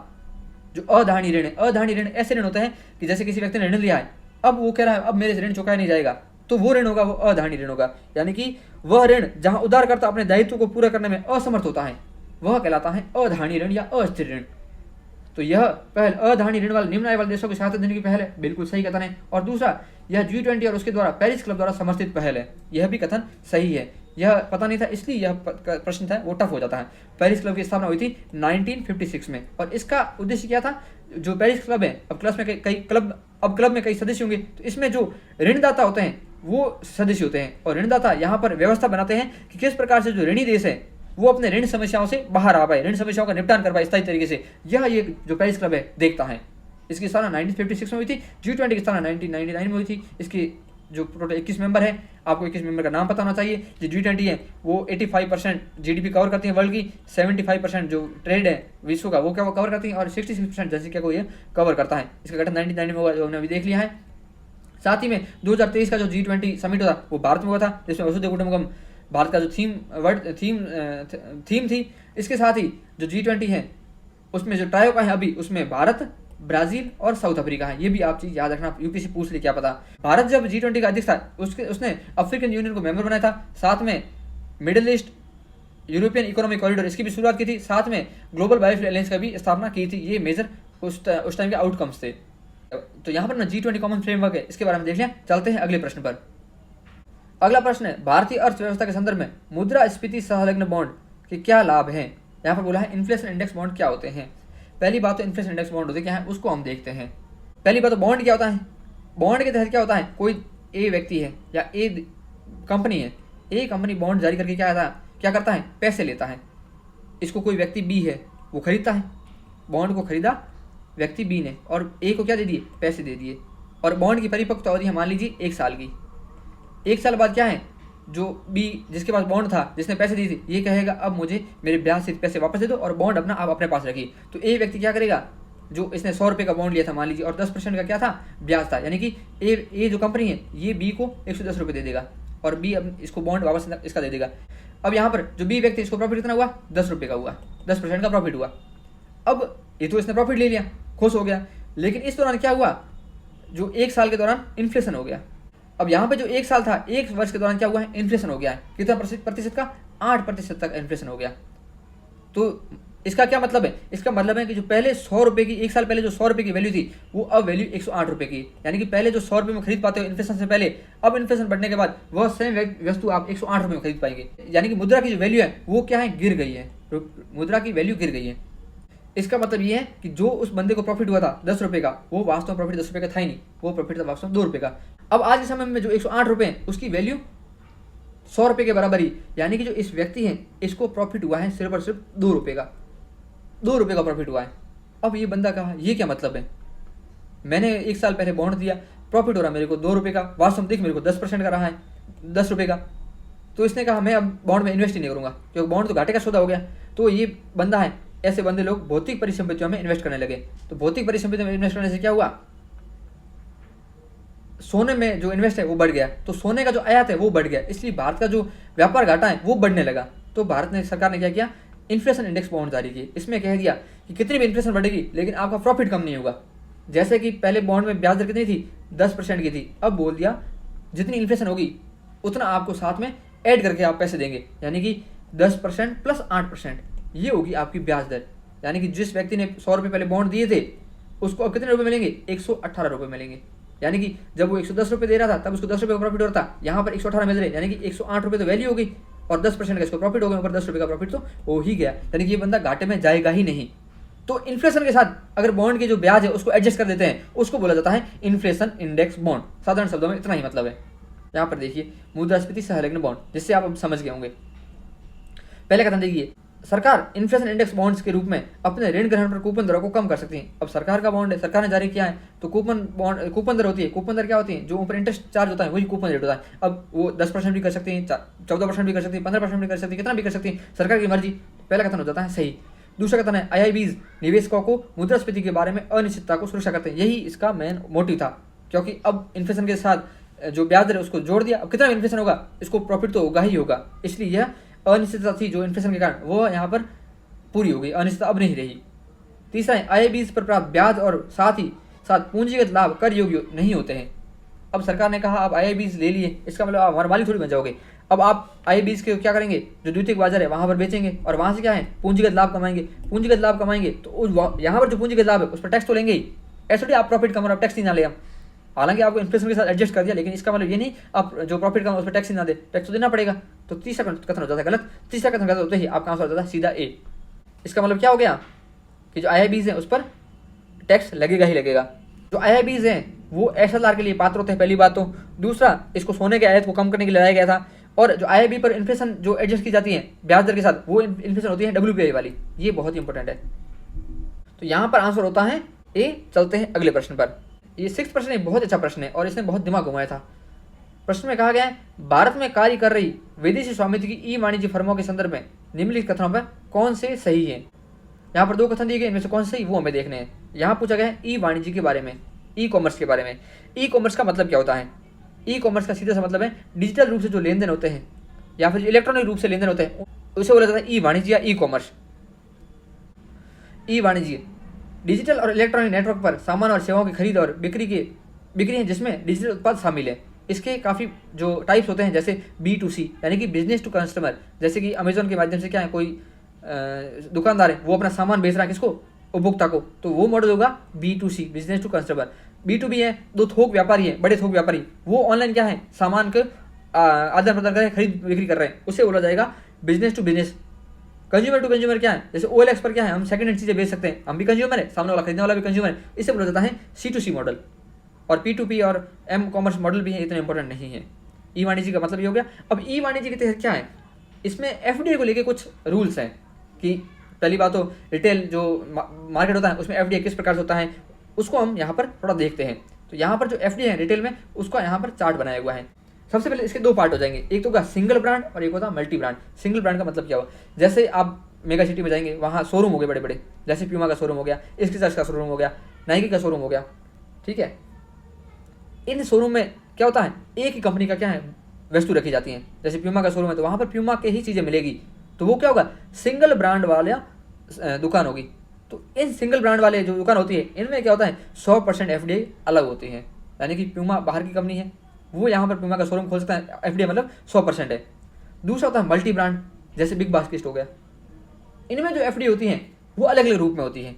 जो अधारणी ऋण है, अधारणी ऋण ऐसे ऋण होते हैं कि जैसे किसी व्यक्ति ने ऋण लिया है, अब वो कह रहा है अब मेरे से ऋण चुकाया नहीं जाएगा, तो वो ऋण होगा, वो अधारणी ऋण होगा। यानी कि वह ऋण जहां उधारकर्ता अपने दायित्व को पूरा करने में असमर्थ होता है, वह कहलाता है अधारणी ऋण या अस्थिर ऋण। तो यह पहल अधारणी ऋण वाले निम्न आय वाले देशों की सहायता देने की पहल है, बिल्कुल सही कथन है। और दूसरा, यह G20 और उसके द्वारा पेरिस क्लब द्वारा समर्थित पहल है, यह भी कथन सही है। यह पता नहीं था इसलिए यह प्रश्न था वो टफ हो जाता है। पेरिस क्लब की स्थापना हुई थी 1956 में, और इसका उद्देश्य क्या था, जो पेरिस क्लब है, अब क्लब में कई सदस्य होंगे, तो इसमें जो ऋणदाता होते हैं वो सदस्य होते हैं और ऋणदाता यहाँ पर व्यवस्था बनाते हैं कि किस प्रकार से जो ऋणी देश है वो अपने ऋण समस्याओं से बाहर आ पाए, ऋण समस्याओं का निपटान कर पाए स्थायी तरीके से। यह ये जो पेरिस क्लब है देखता है। इसकी स्थापना 1956 में हुई थी। G20 की स्थापना 1999 में हुई थी। इसकी जो टोटल 21 मेंबर है, आपको 21 मेंबर का नाम पता होना चाहिए। जो G20 है वो 85% जीडीपी कवर करती है वर्ल्ड की, 75% जो ट्रेड है विश्व का वो क्या कवर करती है और 66% जनसंख्या को ये कवर करता है। इसका गठन 1999 में हुआ, जो हमने अभी देख लिया है। साथ ही में 2023 का जो G20 समिट हुआ वो भारत में हुआ था, जिसमें वसुधैव कुटुंबकम भारत का जो थीम थी। इसके साथ ही जो G20 है उसमें जो ट्रायोका है अभी, उसमें भारत, ब्राजील और साउथ अफ्रीका है। ये भी आप चीज याद रखना, यूपीसी पूछ ली क्या पता। भारत जब G20 का अध्यक्ष था उसने अफ्रीकन यूनियन को मेंबर बनाया था, साथ में middle east European economic corridor इसकी भी शुरुआत की थी, साथ में ग्लोबल बायोफ्यूल अलायंस का भी स्थापना की थी। ये मेजर उस टाइम के आउटकम्स थे। तो यहाँ पर ना G20 कॉमन फ्रेमवर्क है, इसके बारे में देख लिया। चलते हैं अगले प्रश्न पर। अगला प्रश्न है, भारतीय अर्थव्यवस्था के संदर्भ में मुद्रास्फीति सहलग्न बॉन्ड के क्या लाभ हैं। यहाँ पर बोला है इन्फ्लेशन इंडेक्स बॉन्ड क्या होते हैं। पहली बात तो इन्फ्लेशन इंडेक्स बॉन्ड होते क्या है उसको हम देखते हैं। पहली बात तो बॉन्ड क्या होता है। बॉन्ड के तहत क्या होता है, कोई ए व्यक्ति है या ए कंपनी है, ए कंपनी बॉन्ड जारी करके क्या करता है, पैसे लेता है। इसको कोई व्यक्ति बी है वो खरीदता है, बॉन्ड को खरीदा व्यक्ति बी ने और ए को क्या दे दिए, पैसे दे दिए। और बॉन्ड की परिपक्वता अवधि है मान लीजिए 1 साल की। 1 साल बाद क्या है, जो बी जिसके पास बॉन्ड था, जिसने पैसे दिए थे, ये कहेगा अब मुझे मेरे ब्याज से पैसे वापस दे दो और बॉन्ड अपना आप अपने पास रखिए। तो ए व्यक्ति क्या करेगा, जो इसने 100 रुपये का बॉन्ड लिया था मान लीजिए और 10% का क्या था, ब्याज था, यानी कि ए जो कंपनी है ये बी को 110 रुपये दे देगा और बी अब इसको बॉन्ड वापस इसका दे देगा। अब यहाँ पर जो बी व्यक्ति इसको प्रॉफिट कितना हुआ, 10 रुपये का हुआ, 10% का प्रॉफिट हुआ। अब ये तो इसने प्रॉफिट ले लिया, खुश हो गया। लेकिन इस दौरान क्या हुआ, जो 1 साल के दौरान इन्फ्लेशन हो गया। अब यहाँ पे जो 1 साल था, 1 वर्ष के दौरान क्या हुआ है, इन्फ्लेशन हो गया है। कितना प्रतिशत का, 8% तक इन्फ्लेशन हो गया। तो इसका क्या मतलब है, इसका मतलब है कि जो पहले 100 रुपये की, 1 साल पहले जो 100 रुपये की वैल्यू थी वो अब वैल्यू 108 रुपये की। यानी कि पहले जो 100 रुपये में खरीद पाते हो इन्फ्लेशन से पहले, अब इन्फ्लेशन बढ़ने के बाद वह सेम वस्तु आप 108 रुपये में खरीद पाएंगे। यानी कि मुद्रा की जो वैल्यू है वो क्या है, गिर गई है, मुद्रा की वैल्यू गिर गई है। इसका मतलब ये है कि जो उस बंदे को प्रॉफिट हुआ था 10 रुपये का, वो वास्तव में प्रॉफिट 10 रुपये का था ही नहीं, वो प्रॉफिट था वास्तव में 2 रुपये का। अब आज के समय में जो 108 रुपये है उसकी वैल्यू 100 रुपये के बराबर ही, यानी कि जो इस व्यक्ति है इसको प्रॉफिट हुआ है सिर्फ और सिर्फ 2 रुपये का, 2 रुपये का प्रॉफिट हुआ है। अब ये बंदा कहा ये क्या मतलब है, मैंने 1 साल पहले बॉन्ड दिया, प्रॉफिट हो रहा मेरे को 2 रुपये का, वास्तव में देख मेरे को 10% का रहा है, 10 रुपये का। तो इसने कहा मैं अब बॉन्ड में इन्वेस्ट ही नहीं करूँगा क्योंकि बॉन्ड तो घाटे का सौदा हो गया। तो ये बंदा है, ऐसे बंदे लोग भौतिक परिसंपत्तियों में इन्वेस्ट करने लगे। तो भौतिक परिसंपत्तियों में इन्वेस्ट करने से क्या हुआ, सोने में जो इन्वेस्ट है वो बढ़ गया, तो सोने का जो आयात है वो बढ़ गया, इसलिए भारत का जो व्यापार घाटा है वो बढ़ने लगा। तो भारत ने, सरकार ने क्या किया, इन्फ्लेशन इंडेक्स बॉन्ड जारी किए। इसमें कह दिया कि कितनी भी इन्फ्लेशन बढ़ेगी लेकिन आपका प्रॉफिट कम नहीं होगा। जैसे कि पहले बॉन्ड में ब्याज दर कितनी थी, 10% की थी, अब बोल दिया जितनी इन्फ्लेशन होगी उतना आपको साथ में ऐड करके आप पैसे देंगे, यानी कि 10% प्लस 8% ये होगी आपकी ब्याज दर। यानी कि जिस व्यक्ति ने 100 रुपये पहले बॉन्ड दिए थे उसको अब कितने रुपये मिलेंगे, 118 रुपये मिलेंगे। यानी कि जब वो 110 रुपये दे रहा था तब उसको 10 रुपये का प्रॉफिट हो रहा था, यहाँ पर 118 मिल रहे, यानी कि 108 रुपये तो वैल्यू हो गई और 10% का इसको प्रॉफिट हो गया, ऊपर 10 रुपये का प्रॉफिट तो हो ही गया। यानी कि ये बंदा घाटे में जाएगा ही नहीं। तो इन्फ्लेशन के साथ अगर बॉन्ड की जो ब्याज है उसको एडजस्ट कर देते हैं उसको बोला जाता है इन्फ्लेशन इंडेक्स बॉन्ड। साधारण शब्दों में इतना ही मतलब है। यहाँ पर देखिए मुद्रास्फीति सहलग्न बॉन्ड, जिससे आप अब समझ गए होंगे। पहले कथन देखिए, सरकार इन्फ्लेशन इंडेक्स बॉन्ड्स के रूप में अपने ऋण ग्रहण पर कूपन दरों को कम कर सकती है। अब सरकार का बॉन्ड है, सरकार ने जारी किया है, तो कूपन दर होती है। कूपन दर क्या होती है, जो ऊपर इंटरेस्ट चार्ज होता है वही कूपन रेट होता है। अब वो 10% भी कर सकती है, 14% भी कर सकती है, 15% भी कर सकती है, कितना भी कर सकती है, सरकार की मर्जी। पहला कथन हो जाता है सही। दूसरा कथन है IIBs निवेशकों को मुद्रास्फीति के बारे में अनिश्चितता को सुरक्षा करते हैं। यही इसका मेन मोटिव था, क्योंकि अब इन्फ्लेशन के साथ जो ब्याज दर है उसको जोड़ दिया, अब कितना इन्फ्लेशन होगा इसको प्रॉफिट तो होगा ही होगा, इसलिए यह अनिश्चितता थी जो इन्फ्लेशन के कारण वो यहाँ पर पूरी हो गई, अनिश्चितता अब नहीं रही। तीसरा है IIBs पर प्राप्त ब्याज और साथ ही साथ पूंजीगत लाभ कर योग्य नहीं होते हैं। अब सरकार ने कहा आप IIBs ले लिए, इसका मतलब आप हमारे मालिक थोड़ी बन जाओगे। अब आप IIBs के क्या करेंगे, जो द्वितीयक बाजार है वहाँ पर बेचेंगे और वहाँ से क्या है पूंजीगत लाभ कमाएंगे। पूंजीगत लाभ कमाएंगे तो यहाँ पर जो पूंजीगत लाभ है उस पर टैक्स तो लेंगे ही, ऐसे थोड़ी आप प्रॉफिट कमा रहे हो टैक्स ही ना ले। हम हालांकि आपको इन्फ्लेशन के साथ एडजस्ट कर दिया, लेकिन इसका मतलब ये नहीं आप जो प्रॉफिट कमा उस पर टैक्स ही ना दे, टैक्स तो देना पड़ेगा। तो तीसरा कथन हो जाता है गलत। तीसरा कथन गलत होते ही आपका आंसर हो जाता है सीधा A। इसका मतलब क्या हो गया कि जो IIBs हैं उस पर टैक्स लगेगा ही लगेगा। जो IIBs हैं वो SLR के लिए पात्र होते हैं, पहली बात तो दूसरा, इसको सोने के आयात को कम करने के लिए लाया गया था। और जो आईआईबी पर इन्फ्लेशन जो एडजस्ट की जाती है ब्याज दर के साथ, वो इन्फ्लेशन होती है WPI वाली। ये बहुत ही इंपॉर्टेंट है। तो यहाँ पर आंसर होता है ए। चलते हैं अगले प्रश्न पर। ये 6th प्रश्न एक बहुत अच्छा प्रश्न है और इसने बहुत दिमाग घुमाया था। प्रश्न में कहा गया है, भारत में कार्य कर रही विदेशी स्वामित्व की ई वाणिज्य फर्मों के संदर्भ में निम्नलिखित कथनों पर कौन से सही है। यहाँ पर 2 कथन दिए गए, इनमें से कौन से सही वो हमें देखने हैं। यहाँ पूछा गया है ई वाणिज्य के बारे में, ई कॉमर्स के बारे में। ई कॉमर्स का मतलब क्या होता है? ई कॉमर्स का सीधा सा मतलब है डिजिटल रूप से जो लेन देन होते हैं या फिर इलेक्ट्रॉनिक रूप से लेन देन होते हैं, उसे बोला जाता है ई वाणिज्य या ई कॉमर्स। ई वाणिज्य डिजिटल और इलेक्ट्रॉनिक नेटवर्क पर सामान और सेवाओं की खरीद और बिक्री है जिसमें डिजिटल उत्पाद शामिल है। इसके काफ़ी जो टाइप्स होते हैं, जैसे B2C यानी कि बिजनेस टू कस्टमर, जैसे कि अमेजोन के माध्यम से क्या है, कोई दुकानदार है वो अपना सामान बेच रहा है किसको, उपभोक्ता को, तो वो मॉडल होगा B2C business to customer. B2B है, 2 थोक व्यापारी है, बड़े थोक व्यापारी, वो ऑनलाइन क्या है, सामान के आदान प्रदान कर रहे हैं, खरीद बिक्री कर रहे हैं, उसे बोला जाएगा business to business. Consumer to consumer क्या है, जैसे OLX पर क्या है, हम सेकंड हैंड चीज़ें बेच सकते हैं, हम भी कंज्यूमर है, सामने वाला खरीदने वाला भी कंज्यूमर है, इसे बोला जाता है C2C मॉडल। और P2P और M कॉमर्स मॉडल भी है, इतने इंपॉर्टेंट नहीं है। ई वाणिज्य का मतलब ये हो गया। अब ई वाणिज्य के तहत क्या है, इसमें FDI को लेके कुछ रूल्स हैं कि पहली बात तो रिटेल जो मार्केट होता है उसमें FDI किस प्रकार से होता है, उसको हम यहाँ पर थोड़ा देखते हैं। तो यहाँ पर जो FDI है रिटेल में, उसका यहाँ पर चार्ट बनाया हुआ है। सबसे पहले इसके 2 पार्ट हो जाएंगे, एक तो होगा सिंगल ब्रांड और एक होता मल्टी ब्रांड। सिंगल ब्रांड का मतलब क्या हुआ, जैसे आप मेगा सिटी में जाएंगे, वहाँ शोरूम हो गए बड़े बड़े, जैसे प्यूमा का शोरूम हो गया, स्केचर्स का शोरूम हो गया, नाइकी का शोरूम हो गया, ठीक है। इन शोरूम में क्या होता है, एक ही कंपनी का क्या है वस्तु रखी जाती हैं। जैसे प्यूमा का शोरूम है तो वहाँ पर प्यूमा के ही चीज़ें मिलेगी, तो वो क्या होगा, सिंगल ब्रांड वाला दुकान होगी। तो इन सिंगल ब्रांड वाले जो दुकान होती है, इनमें क्या होता है 100% FDI अलग होती है। यानी कि प्यूमा बाहर की कंपनी है, वो यहाँ पर प्यूमा का शोरूम खोल सकता है, FDI मतलब 100% है। दूसरा होता है मल्टी ब्रांड, जैसे बिग बास्केट हो गया, इनमें जो FDI होती हैं वो अलग अलग रूप में होती हैं,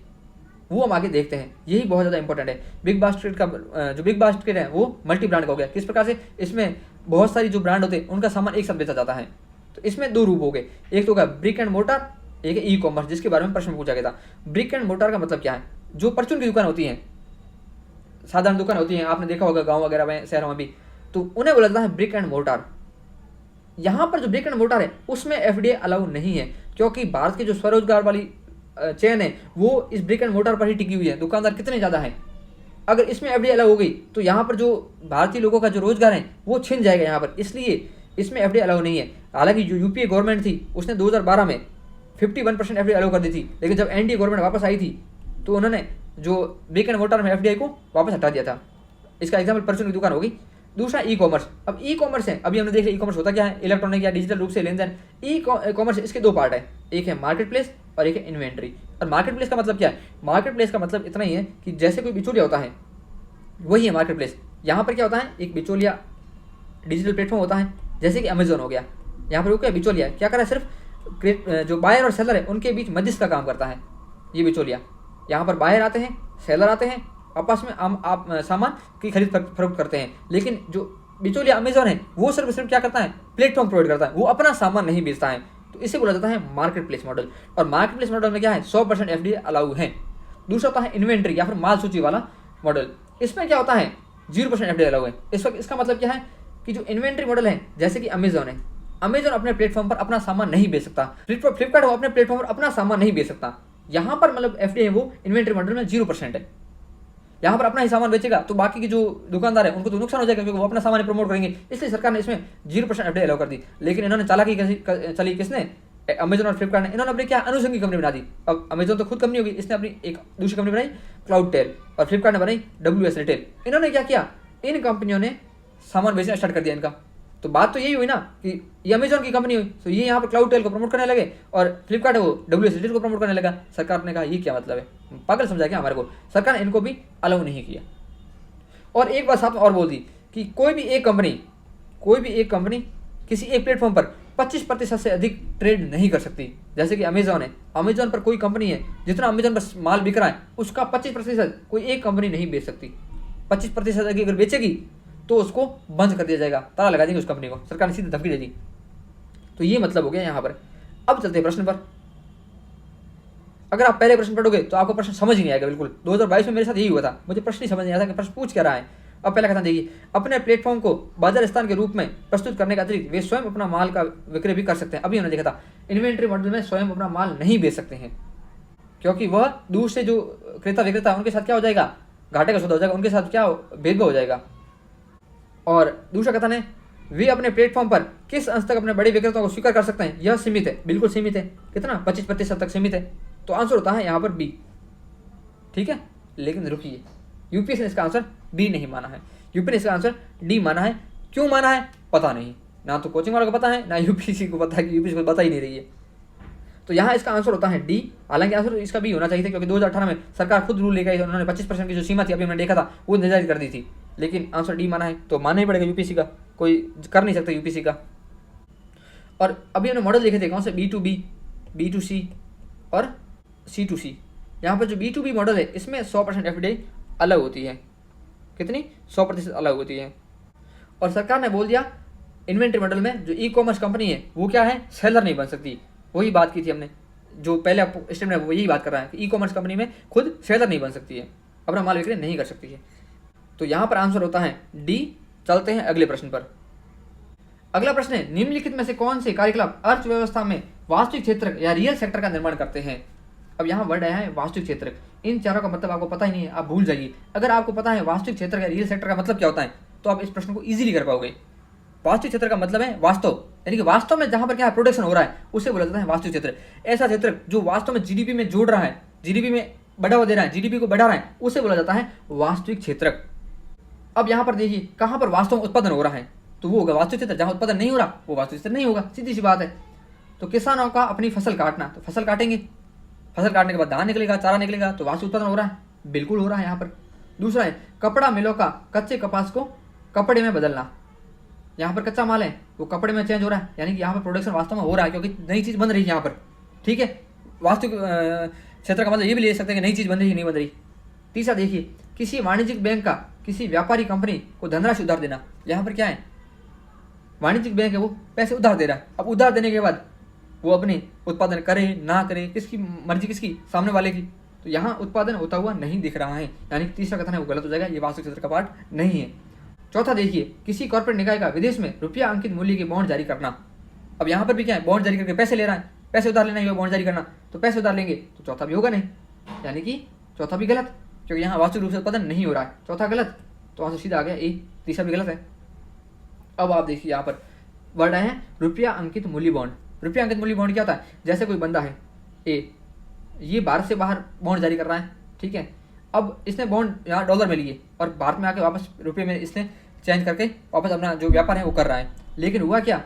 वो हम आगे देखते हैं। यही बहुत ज़्यादा इंपॉर्टेंट है। बिग बास्केट का जो बिग बास्केट है वो मल्टी ब्रांड का हो गया। किस प्रकार से, इसमें बहुत सारी जो ब्रांड होते हैं उनका सामान एक साथ बेचा जाता है। तो इसमें 2 रूप हो गए, एक तो होगा ब्रिक एंड मोटर, एक है ई कॉमर्स, जिसके बारे में प्रश्न पूछा गया था। ब्रिक एंड मोटर का मतलब क्या है, जो परचून की दुकान होती है, साधारण दुकान होती है, आपने देखा होगा गाँव वगैरह में, शहरों में भी, तो उन्हें बोला जाता है ब्रिक एंड मोटर। यहाँ पर जो ब्रिक एंड मोटर है उसमें FDI अलाउ नहीं है, क्योंकि भारत की जो स्वरोजगार वाली चेन है वो इस ब्रिक एंड मोटर पर ही टिकी हुई है। दुकानदार कितने ज़्यादा हैं, अगर इसमें FDI अलाउ हो गई तो यहाँ पर जो भारतीय लोगों का जो रोजगार है वो छिन जाएगा यहाँ पर, इसलिए इसमें FDI अलाउ नहीं है। हालांकि जो UPA गवर्नमेंट थी उसने 2012 में 51% FDI अलाउ कर दी थी, लेकिन जब NDA गवर्नमेंट वापस आई थी तो उन्होंने जो ब्रिक एंड मोटर में FDI को वापस हटा दिया था। इसका एग्जाम्पल परचून की दुकान होगी। दूसरा ई कॉमर्स। अब ई कॉमर्स है, अभी हमने देखा ई कॉमर्स होता क्या है, इलेक्ट्रॉनिक या डिजिटल रूप से लेन देन। ई कॉमर्स इसके 2 पार्ट है, एक है मार्केट प्लेस और एक है इन्वेंट्री। और मार्केट प्लेस का मतलब क्या है, मार्केट प्लेस का मतलब इतना ही है कि जैसे कोई बिचौलिया होता है वही है मार्केट प्लेस। यहाँ पर क्या होता है, एक बिचौलिया डिजिटल प्लेटफॉर्म होता है, जैसे कि अमेजोन हो गया। यहाँ पर वो क्या बिचौलिया है, क्या कर रहा है, सिर्फ जो बायर और सेलर है उनके बीच मध्यस्थ का काम करता है ये बिचौलिया। यहाँ पर बायर आते हैं, सेलर आते हैं, आपस में आप सामान की खरीद फरोख्त करते हैं। लेकिन जो बिचौलिया अमेजोन है वो सिर्फ क्या करता है, प्लेटफॉर्म प्रोवाइड करता है, वो अपना सामान नहीं बेचता है। तो इसे बोला जाता है मार्केट प्लेस मॉडल। और मार्केट प्लेस मॉडल में क्या है, 100% FDI अलाउ है। दूसरा होता है इन्वेंट्री या फिर माल सूची वाला मॉडल। इसमें क्या होता है, 0% FDI अलाउ है। इस वक्त इसका मतलब क्या है कि जो इन्वेंट्री मॉडल है, जैसे कि अमेजोन है, अमेजोन अपने प्लेटफॉर्म पर अपना सामान नहीं बेच सकता, फ्लिपकार्ट वो अपने प्लेटफॉर्म पर अपना सामान नहीं बेच सकता। यहाँ पर मतलब FDI है वो इन्वेंट्री मॉडल में 0% है। यहाँ पर अपना ही सामान बेचेगा तो बाकी की जो दुकानदार है उनको तो नुकसान हो जाएगा, क्योंकि वो अपना सामान प्रमोट करेंगे, इसलिए सरकार ने इसमें 0% FDI अलाउ कर दी। लेकिन इन्होंने चालाकी चली किसने, अमेजोन और फ्लिपकार्ट ने, इन्होंने अपनी क्या अनुषंगी कंपनी बना दी। अब अमेजोन तो खुद कंपनी होगी, इसने अपनी एक दूसरी कंपनी बनाई क्लाउडटेल, और फ्लिपकार्ट ने बनाई WS रिटेल। इन्होंने क्या किया, इन कंपनियों ने सामान बेचना स्टार्ट कर दिया इनका। तो बात तो यही हुई ना कि ये अमेजोन की कंपनी हुई, तो ये यहाँ पर क्लाउडटेल को प्रमोट करने लगे और फ्लिपकार्ट है वो WS रिटेल को प्रमोट करने लगा। सरकार ने कहा ये क्या मतलब है, पागल समझा क्या हमारे को, सरकार ने इनको भी अलाउ नहीं किया। और एक बात साथ में और बोल दी कि कोई भी एक कंपनी किसी एक प्लेटफॉर्म पर 25% से अधिक ट्रेड नहीं कर सकती। जैसे कि अमेजोन है, अमेजोन पर कोई कंपनी है, जितना अमेजोन पर माल बिक रहा है उसका 25% कोई एक कंपनी नहीं बेच सकती। 25% अगर बेचेगी तो उसको बंद कर दिया जाएगा, ताला लगा देंगे उस कंपनी को, सरकार ने सीधी धमकी दे दी। तो ये मतलब हो गया यहाँ पर। अब चलते हैं प्रश्न पर। अगर आप पहले प्रश्न पढ़ोगे तो आपको प्रश्न समझ ही नहीं आएगा बिल्कुल। 2022 में मेरे साथ यही हुआ था, मुझे प्रश्न ही समझ नहीं आया था कि प्रश्न पूछ क्या रहा है। अब पहला कथन देखिए, अपने प्लेटफॉर्म को बाजार स्थान के रूप में प्रस्तुत करने के अतिरिक्त वे स्वयं अपना माल का विक्रय भी कर सकते हैं। अभी हमने देखा था इन्वेंट्री मॉडल में स्वयं अपना माल नहीं बेच सकते हैं, क्योंकि वह दूसरे जो क्रेता विक्रेता उनके साथ क्या हो जाएगा, घाटे का सौदा हो जाएगा, उनके साथ क्या भेदभाव हो जाएगा। और दूसरा कथन है, वे अपने प्लेटफॉर्म पर किस अंश तक अपने बड़े विक्रेताओं को स्वीकार कर सकते हैं, यह सीमित है, बिल्कुल सीमित है। कितना? 25% तक सीमित है। तो आंसर होता है यहाँ पर बी। ठीक है, लेकिन रुकिए, यूपीएससी ने इसका आंसर बी नहीं माना है, यूपी ने इसका आंसर डी माना है। क्यों माना है पता नहीं, ना तो कोचिंग वालों को पता है, ना यूपीएससी को पता है, कि यूपीएससी को पता ही नहीं रही है। तो यहाँ इसका आंसर होता है डी। हालांकि आंसर इसका भी होना चाहिए था, क्योंकि 2018 में सरकार खुद रूल लेकर आई, उन्होंने 25% की जो सीमा थी, अभी हमने देखा था, वो निर्धारित कर दी थी। लेकिन आंसर डी माना है, तो मानना ही पड़ेगा यूपीएससी का, कोई कर नहीं सकता यूपीएससी का। और अभी हमने मॉडल देखे थे कौन से, B2B, B2C और C2C। यहाँ पर जो B2B मॉडल है, इसमें 100% एफडीआई अलग होती है। कितनी? 100% अलग होती है। और सरकार ने बोल दिया इन्वेंट्री मॉडल में जो ई-कॉमर्स कंपनी है वो क्या है, सेलर नहीं बन सकती। वही बात की थी हमने, जो पहले स्टेप में वो यही बात कर रहा है कि ई-कॉमर्स कंपनी में खुद सेलर नहीं बन सकती है, अपना माल विक्रय नहीं कर सकती है। तो यहाँ पर आंसर होता है डी। चलते हैं अगले प्रश्न पर। अगला प्रश्न है, निम्नलिखित में से कौन से कार्यकलाप अर्थव्यवस्था में वास्तविक क्षेत्र या रियल सेक्टर का निर्माण करते हैं। अब यहाँ वर्ड आया है वास्तविक क्षेत्र। इन चारों का मतलब आपको पता ही नहीं है, आप भूल जाइए। अगर आपको पता है वास्तविक क्षेत्र या रियल सेक्टर का मतलब क्या होता है, तो आप इस प्रश्न को इजीली कर पाओगे। वास्तविक क्षेत्र का मतलब है वास्तव, यानी कि वास्तव में जहां पर क्या है प्रोडक्शन हो रहा है, उसे बोला जाता है वास्तविक क्षेत्र। ऐसा क्षेत्र जो वास्तव में जीडीपी में जोड़ रहा है, जीडीपी में बढ़ावा दे रहा है, जीडीपी को बढ़ा रहा है, उसे बोला जाता है वास्तविक क्षेत्र। अब यहाँ पर देखिए कहाँ पर वास्तव में उत्पादन हो रहा है, तो वो होगा वास्तविक क्षेत्र। जहाँ उत्पादन नहीं हो रहा वो वास्तविक क्षेत्र नहीं होगा, सीधी सी बात है। तो किसानों का अपनी फसल काटना, तो फसल काटेंगे, फसल काटने के बाद धान निकलेगा, चारा निकलेगा, तो वास्तविक उत्पादन हो रहा है, बिल्कुल हो रहा है यहाँ पर। दूसरा है कपड़ा मिलों का कच्चे कपास को कपड़े में बदलना। यहाँ पर कच्चा माल है वो कपड़े में चेंज हो रहा है, यानी कि यहाँ पर प्रोडक्शन वास्तव में हो रहा है, क्योंकि नई चीज़ बन रही है यहाँ पर। ठीक है, वास्तविक क्षेत्र का मतलब ये भी ले सकते हैं कि नई चीज़ बन रही है, नहीं बन रही। तीसरा देखिए, किसी वाणिज्यिक बैंक का किसी व्यापारी कंपनी को धनराशि उधार देना। यहाँ पर क्या है, वाणिज्यिक बैंक है वो पैसे उधार दे रहा है। अब उधार देने के बाद वो अपने उत्पादन करे ना करे, किसकी मर्जी, किसकी, सामने वाले की। तो यहाँ उत्पादन होता हुआ नहीं दिख रहा है, यानी कि तीसरा कथन है वो गलत हो जाएगा, ये वास्तविक क्षेत्र का पार्ट नहीं है। चौथा देखिए, किसी कॉर्पोरेट निकाय का विदेश में रुपया अंकित मूल्य के बॉन्ड जारी करना। अब यहाँ पर भी क्या है, बॉन्ड जारी करके पैसे ले रहा है, पैसे उधार लेना है, बॉन्ड जारी करना, तो पैसे उधार लेंगे तो चौथा भी होगा नहीं, यानी कि चौथा भी गलत, क्योंकि यहाँ वास्तविक रूप से उत्पादन नहीं हो रहा है, चौथा गलत। तो आंसर सीधा आ गया ए, तीसरा भी गलत है। अब आप देखिए यहाँ पर वर्ड आए हैं रुपया अंकित मूल्य बॉन्ड। रुपया अंकित मूल्य बॉन्ड क्या होता है, जैसे कोई बंदा है ए, ये भारत से बाहर बॉन्ड जारी कर रहा है, ठीक है। अब इसने बॉन्ड यहाँ डॉलर में लिए और भारत में आके वापस रुपये में इसने चेंज करके वापस अपना जो व्यापार है वो कर रहा है। लेकिन हुआ क्या,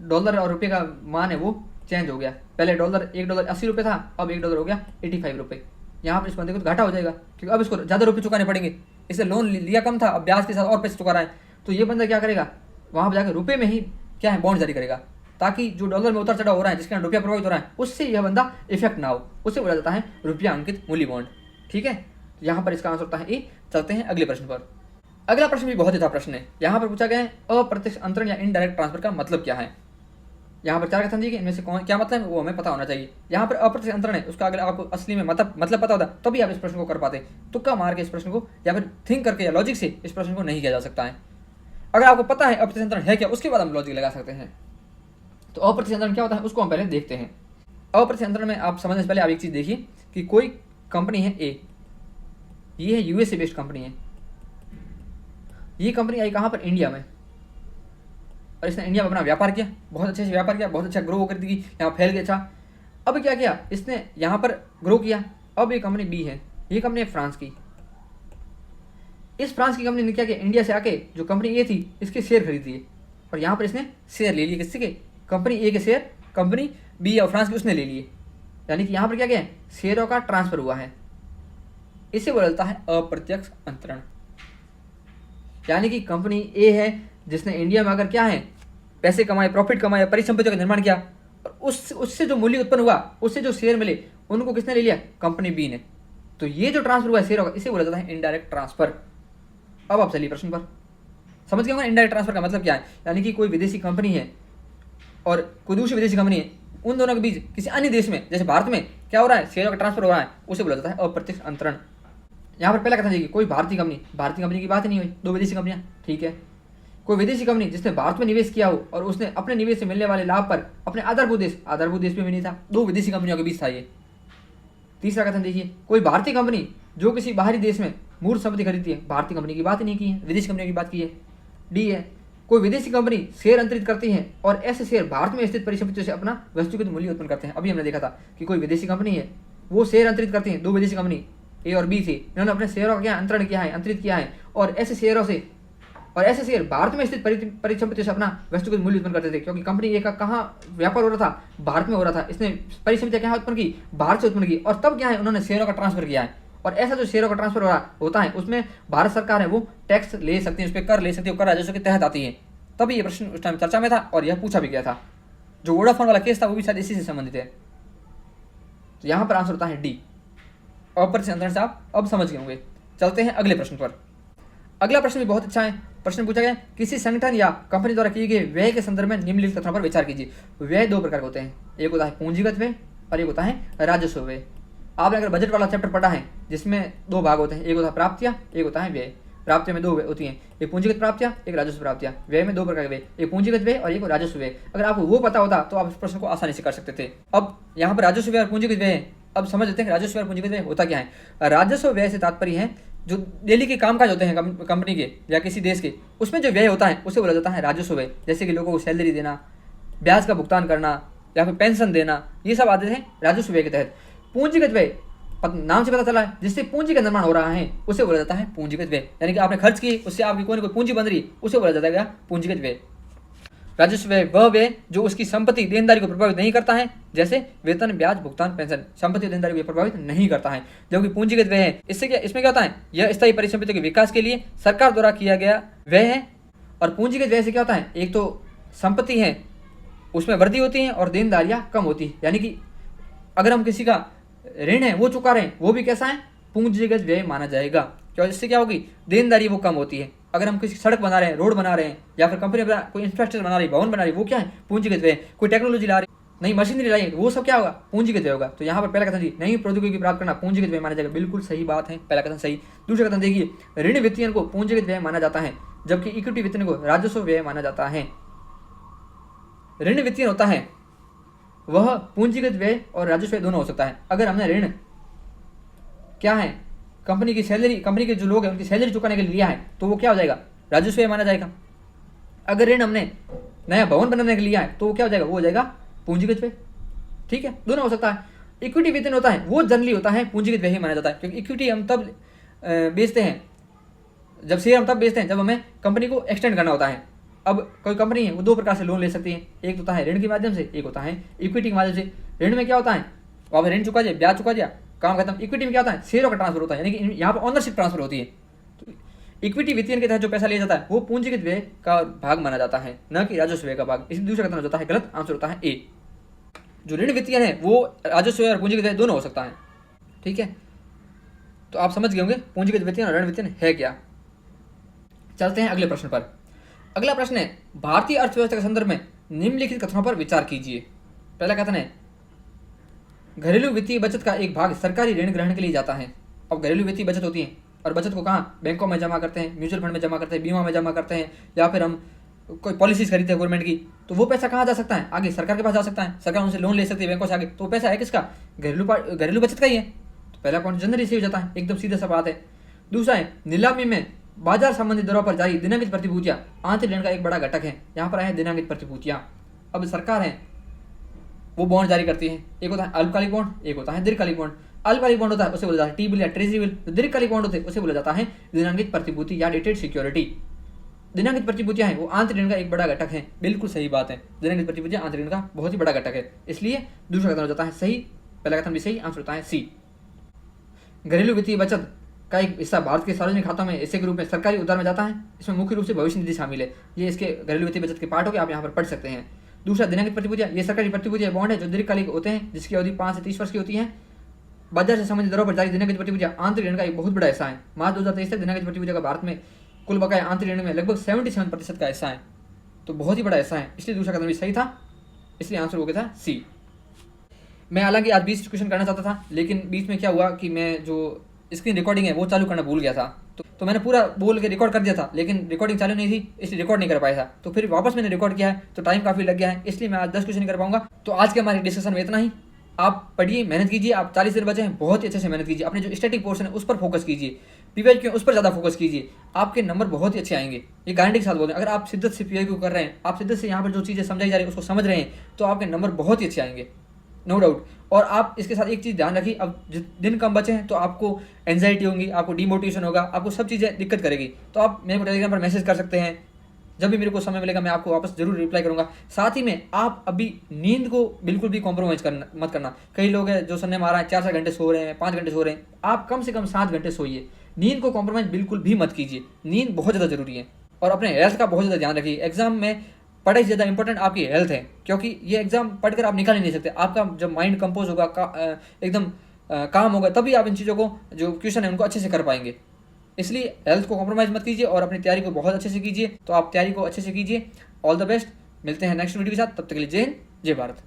डॉलर और रुपये का मान है वो चेंज हो गया। पहले $1 80 रुपये था, अब $1 हो गया 85 रुपये। यहाँ पर इस बंदे को घाटा हो जाएगा, क्योंकि अब इसको ज़्यादा रुपये चुकाने पड़ेंगे। इससे लोन लिया कम था, अब ब्याज के साथ और पैसे चुका रहा है। तो ये बंदा क्या करेगा, वहाँ पर जाकर रुपये में ही क्या है बॉन्ड जारी करेगा, ताकि जो डॉलर में उतार चढ़ाव हो रहा है, जिसके कारण रुपया प्रभावित हो रहा है, उससे यह बंदा इफेक्ट ना हो, उससे बोला जाता है रुपया अंकित मूल्य बॉन्ड। ठीक है, यहाँ पर इसका आंसर होता है ए। चलते हैं अगले प्रश्न पर। अगला प्रश्न भी बहुत ही था प्रश्न है। यहाँ पर पूछा गया है अप्रत्यक्ष अंतरण या इनडायरेक्ट ट्रांसफर का मतलब क्या है। यहाँ पर 4 कथन दिए, इनमें से कौन क्या मतलब है वो हमें पता होना चाहिए। यहाँ पर अप्रत्यक्ष अंतरण है, उसका अगर आपको असली में मतलब पता होता तभी आप इस प्रश्न को कर पाते। तुक्का मार के इस प्रश्न को या फिर थिंक करके या लॉजिक से इस प्रश्न को नहीं किया जा सकता है। अगर आपको पता है अप्रत्यक्ष अंतरण है क्या, उसके बाद हम लॉजिक लगा सकते हैं। तो अप्रत्यक्ष अंतरण क्या होता है उसको हम पहले देखते हैं। अप्रत्यक्ष अंतरण में आप समझने से पहले आप एक चीज़ देखिए कि कोई कंपनी है ए, ये है यूएसए बेस्ड कंपनी है। ये कंपनी आई कहाँ पर, इंडिया में, और इसने इंडिया में अपना व्यापार किया, बहुत अच्छे से व्यापार किया, बहुत अच्छा ग्रो कर दी, यहाँ फैल गया। अच्छा, अब क्या किया इसने, यहाँ पर ग्रो किया। अब ये कंपनी बी है, ये कंपनी है फ्रांस की। इस फ्रांस की कंपनी ने क्या किया, इंडिया से आके जो कंपनी ए थी इसके शेयर खरीद लिए, और यहाँ पर इसने शेयर ले लिए, किससे के, कंपनी ए के शेयर कंपनी बी और फ्रांस की उसने ले लिए। यानी कि यहाँ पर क्या किया, शेयरों का ट्रांसफर हुआ है। इसे बोलता है अप्रत्यक्ष अंतरण। यानी कि कंपनी ए है जिसने इंडिया में अगर क्या है पैसे कमाए, प्रॉफिट कमाए, परिसंपत्तियों का निर्माण किया, और उससे जो मूल्य उत्पन्न हुआ, उससे जो शेयर मिले, उनको किसने ले लिया, कंपनी बी ने। तो ये जो ट्रांसफर हुआ है शेयरों का, इसे बोला जाता है इनडायरेक्ट ट्रांसफर। अब आप चलिए प्रश्न पर, समझ गए होंगे इनडायरेक्ट ट्रांसफर का मतलब क्या है। यानी कि कोई विदेशी कंपनी है और कोई दूसरी विदेशी कंपनी है, उन दोनों के बीच किसी अन्य देश में, जैसे भारत में क्या हो रहा है, शेयरों का ट्रांसफर हो रहा है, उसे बोला जाता है अप्रत्यक्ष अंतरण। यहाँ पर पहला कथन देखिए, कोई भारतीय कंपनी की बात नहीं हुई, दो विदेशी कंपनियां, ठीक है। कोई विदेशी कंपनी जिसने भारत में निवेश किया हो और उसने अपने निवेश से मिलने वाले लाभ पर अपने आधारभूत देश में भी नहीं था, दो विदेशी कंपनियों के बीच था ये। तीसरा कथन देखिए, कोई भारतीय कंपनी जो किसी बाहरी देश में मूर्त संपत्ति खरीदती है, भारतीय कंपनी की बात नहीं की है, विदेशी कंपनी की बात की है। डी है, कोई विदेशी कंपनी शेयर अंतरित करती है और ऐसे शेयर भारत में स्थित परिसंपत्तियों से अपना वस्तुगत मूल्य उत्पन्न करते हैं। अभी हमने देखा था कि कोई विदेशी कंपनी है, वो शेयर अंतरित करती है, दो विदेशी कंपनी ए और बी से, इन्होंने अपने शेयरों का क्या अंतरण किया है, अंतरित किया है, और ऐसे शेयर भारत में स्थित परिसंपत्तियों से अपना वस्तुगत मूल्य उत्पन्न करते थे, क्योंकि कंपनी ए का कहाँ व्यापार हो रहा था, भारत में हो रहा था, इसने परिसंपत्तियां क्या उत्पन्न की, भारत से उत्पन्न की, और तब क्या है उन्होंने शेयरों का ट्रांसफर किया है। और ऐसा जो शेयरों का ट्रांसफर होता है उसमें भारत सरकार है वो टैक्स ले सकती है, उस पर कर ले सकती है, कर राजस्व के तहत आती है। तभी ये प्रश्न उस टाइम चर्चा में था और यह पूछा भी गया था। जो वोडाफोन वाला केस था वो भी शायद इसी से संबंधित है। तो यहाँ पर आंसर होता है डी। अपरिचित अंतरण से आप अब समझ गए होंगे। चलते हैं अगले प्रश्न पर। अगला प्रश्न भी बहुत अच्छा है। प्रश्न पूछा गया, किसी संगठन या कंपनी द्वारा किए गए व्यय के संदर्भ में निम्नलिखित कथनों पर विचार कीजिए। व्यय दो प्रकार के होते हैं, एक होता है पूंजीगत व्यय और एक होता है राजस्व व्यय। आपने अगर बजट वाला चैप्टर पढ़ा है जिसमें दो भाग होते हैं, एक होता है प्राप्तियां, एक होता है व्यय। प्राप्तियों में दो होती हैं, एक पूंजीगत प्राप्तियां, एक राजस्व प्राप्तियां। व्यय में दो प्रकार के व्यय, एक पूंजीगत व्यय और एक राजस्व व्यय। अगर आपको वो पता होता तो आप इस प्रश्न को आसानी से कर सकते थे। अब यहाँ पर राजस्व व्यय और पूंजीगत व्यय, अब समझ लेते हैं राजस्व व्यय और पूंजीगत व्यय होता क्या है। राजस्व व्यय से तात्पर्य है जो डेली के कामकाज होते हैं कंपनी के या किसी देश के, उसमें जो व्यय होता है उसे बोला जाता है राजस्व व्यय। जैसे कि लोगों को सैलरी देना, ब्याज का भुगतान करना या फिर पेंशन देना, ये सब आते हैं राजस्व व्यय के तहत। पूंजीगत व्यय नाम से पता चला है, जिससे पूंजी का निर्माण हो रहा है उसे बोला जाता है पूंजीगत व्यय। यानी कि आपने खर्च की, उससे आपकी कोई ना कोई पूंजी बन रही, उसे बोला जाता है पूंजीगत व्यय। राजस्व व्यय वह व्यय जो उसकी संपत्ति देनदारी को प्रभावित नहीं करता है, जैसे वेतन, ब्याज, भुगतान, पेंशन, संपत्ति देनदारी को प्रभावित नहीं करता है। जबकि पूंजीगत व्यय है, इसमें क्या होता है, यह स्थायी परिसंपत्तियों के विकास के लिए सरकार द्वारा किया गया व्यय है। और पूंजीगत व्यय से क्या होता है, एक तो संपत्ति है उसमें वृद्धि होती है और देनदारियां कम होती है। यानी कि अगर हम किसी का ऋण है वो चुका रहे हैं, वो भी कैसा है, पूंजीगत व्यय माना जाएगा। क्यों, इससे क्या होगी, देनदारी वो कम होती है। अगर हम किसी सड़क बना रहे हैं, रोड बना रहे हैं, या फिर कंपनी कोई इंफ्रास्ट्रक्चर बना रही है, भवन बना रही है, वो क्या है, पूंजीगत व्यय। कोई टेक्नोलॉजी ला रही, नई मशीनरी लाई है, वो सब क्या होगा, पूंजीगत व्यय होगा। तो यहाँ पर पहला कथन जी, नई प्रौद्योगिकी प्राप्त करना पूंजीगत व्यय माना जाएगा। बिल्कुल सही बात है, पहला कथन सही। दूसरा कथन देखिए, ऋण वित्तीयन को पूंजीगत व्यय माना जाता है, जबकि इक्विटी वित्तीयन को राजस्व व्यय माना जाता है। ऋण वित्तीयन होता है वह पूंजीगत व्यय और राजस्व व्यय दोनों हो सकता है। अगर हमने ऋण क्या है, कंपनी की सैलरी, कंपनी के जो लोग हैं उनकी सैलरी चुकाने के लिए लिया है, तो वो क्या हो जाएगा, राजस्व व्यय माना जाएगा। अगर ऋण हमने नया भवन बनाने के लिए लिया है तो वो क्या हो जाएगा, वो हो जाएगा पूंजीगत व्यय। ठीक है, दोनों हो सकता है। इक्विटी वित्तीयन होता है वो जनरली होता है पूंजीगत व्यय ही माना जाता है, क्योंकि इक्विटी हम तब बेचते हैं, जब शेयर हम तब बेचते हैं जब हमें कंपनी को एक्सटेंड करना होता है। अब कोई कंपनी है वो दो प्रकार से लोन ले सकती है, एक होता है ऋण के माध्यम से, एक होता है इक्विटी के माध्यम से। ऋण में क्या होता है, आप ऋण चुका दिया, ब्याज चुका दिया, काम खत्म। इक्विटी में क्या होता है, शेयरों का ट्रांसफर होता है, यानी कि यहाँ पर ओनरशिप ट्रांसफर होती है। तो इक्विटी वित्तीयन के तहत जो पैसा लिया जाता है वो पूंजीगत व्यय का भाग माना जाता है, न कि राजस्व व्यय का भाग। इसलिए दूसरा कथन होता है गलत, आंसर होता है ए। जो ऋण वित्तीयन है वो राजस्व व्यय और पूंजीगत व्यय दोनों हो सकता है। ठीक है, तो आप समझ गए होंगे पूंजीगत वित्तीयन और ऋण वित्तीयन है क्या। चलते हैं अगले प्रश्न पर। अगला प्रश्न है, भारतीय अर्थव्यवस्था के संदर्भ में निम्नलिखित कथनों पर विचार कीजिए। पहला कथन है, घरेलू वित्तीय बचत का एक भाग सरकारी ऋण ग्रहण के लिए जाता है। अब घरेलू वित्तीय बचत होती है और बचत को कहाँ, बैंकों में जमा करते हैं, म्यूचुअल फंड में जमा करते हैं, बीमा में जमा करते हैं, या फिर हम कोई पॉलिसीज खरीदते हैं गवर्नमेंट की, तो वो पैसा कहाँ जा सकता है, आगे सरकार के पास जा सकता है। सरकार उनसे लोन ले सकती है बैंकों से आगे, तो पैसा है किसका, घरेलू बचत का ही है। तो पहला पॉइंट जनरली सही हो जाता है, एकदम सीधा सा बात है। दूसरा है, नीलामी में बाजार संबंधित दरों पर जारी दिनांकित प्रतिभूतियां आंतरिक ऋण का एक बड़ा घटक है। यहाँ पर आए दिनांकित प्रतिभूतियां। अब सरकार है वो बॉन्ड जारी करती है, एक होता है अल्पकालिक बॉन्ड, एक होता है दीर्घकालिक बॉन्ड। अल्पकालिक बॉन्ड होता है उसे बोला जाता है टी बिल या ट्रेजरी बिल। दीर्घकालिक बॉन्ड होते हैं उसे बोला जाता है दिनांकित प्रतिभूति या डेटेड सिक्योरिटी। दिनांकित प्रतिभूतियां हैं वो आंतरिक ऋण का एक बड़ा घटक है। बिल्कुल सही बात है, दिनांकित प्रतिभूतियां आंतरिक ऋण का बहुत ही बड़ा घटक है, इसलिए दूसरा कथन हो जाता है सही, पहला कथन भी सही, आंसर होता है सी। घरेलू वित्तीय बचत का एक हिस्सा भारत के सार्वजनिक खातों में हिस्से के रूप में सरकारी उधार में जाता है। इसमें मुख्य रूप से भविष्य निधि शामिल है, ये इसके घरेलू वित्तीय बचत के पार्ट हो गए, आप यहाँ पर पढ़ सकते हैं। दूसरा दिनांकित प्रतिभूतियां, ये सरकारी प्रतिभूतियां बॉन्ड है जो दीर्घकालिक होते हैं, जिसकी अवधि 5 से 30 वर्ष की होती है। बाजार से संबंधित दरों पर जारी दिनांकित प्रतिभूतियां आंतरिक ऋण का एक बहुत बड़ा हिस्सा है। मार्च 2023 तक दिनांकित प्रतिभूतियों का भारत में कुल बकाया आंतरिक ऋण में लगभग 77% का हिस्सा है, तो बहुत ही बड़ा हिस्सा है, इसलिए दूसरा कदम भी सही था, इसलिए आंसर हो गया था सी। मैं हालांकि आज 20 क्वेश्चन करना चाहता था, लेकिन बीच में क्या हुआ कि मैं जो स्क्रीन रिकॉर्डिंग है वो चालू करना भूल गया था, तो मैंने पूरा बोल के रिकॉर्ड कर दिया था, लेकिन रिकॉर्डिंग चालू नहीं थी, इसलिए रिकॉर्ड नहीं कर पाया था। तो फिर वापस मैंने रिकॉर्ड किया है, तो टाइम काफ़ी लग गया है, इसलिए मैं आज 10 क्वेश्चन नहीं कर पाऊंगा। तो आज के हमारे डिस्कशन में इतना ही। आप पढ़िए, मेहनत कीजिए, आप 40 दिन बचे हैं, बहुत ही अच्छे से मेहनत कीजिए, अपने जो स्टैटिक पोर्शन है उस पर फोकस कीजिए, पीवाईक्यू उस पर ज़्यादा फोकस कीजिए, आपके नंबर बहुत ही अच्छे आएंगे, ये गारंटी के साथ बोल रहे हैं। अगर आप शिद्दत से पीवाईक्यू कर रहे हैं, आप शिद्दत से यहाँ पर जो चीज़ें समझाई जा रही है उसको समझ रहे हैं, तो आपके नंबर बहुत ही अच्छे आएंगे, नो डाउट। और आप इसके साथ एक चीज़ ध्यान रखिए, अब दिन कम बचे हैं तो आपको एंजाइटी होगी, आपको डिमोटिवेशन होगा, आपको सब चीज़ें दिक्कत करेगी। तो आप मेरे को टेलीग्राम पर मैसेज कर सकते हैं, जब भी मेरे को समय मिलेगा मैं आपको वापस जरूर रिप्लाई करूंगा। साथ ही में आप अभी नींद को बिल्कुल भी कॉम्प्रोमाइज़ मत करना। कई लोग हैं जो सुनने में आ रहा है 4-4 घंटे सो रहे हैं, 5 घंटे सो रहे हैं, आप कम से कम 7 घंटे सोइए। नींद को कॉम्प्रोमाइज़ बिल्कुल भी मत कीजिए, नींद बहुत ज़्यादा जरूरी है। और अपने हेल्थ का बहुत ज़्यादा ध्यान रखिए। एग्जाम में पढ़ाई से ज़्यादा इंपॉर्टेंट आपकी हेल्थ है, क्योंकि ये एग्जाम पढ़कर आप निकाल ही नहीं सकते। आपका जब माइंड कंपोज होगा, एकदम काम होगा, तभी आप इन चीज़ों को जो क्वेश्चन है उनको अच्छे से कर पाएंगे। इसलिए हेल्थ को कॉम्प्रोमाइज़ मत कीजिए और अपनी तैयारी को बहुत अच्छे से कीजिए। तो आप तैयारी को अच्छे से कीजिए। ऑल द बेस्ट, मिलते हैं नेक्स्ट वीडियो के साथ, तब तक के लिए जय हिंद, जय भारत।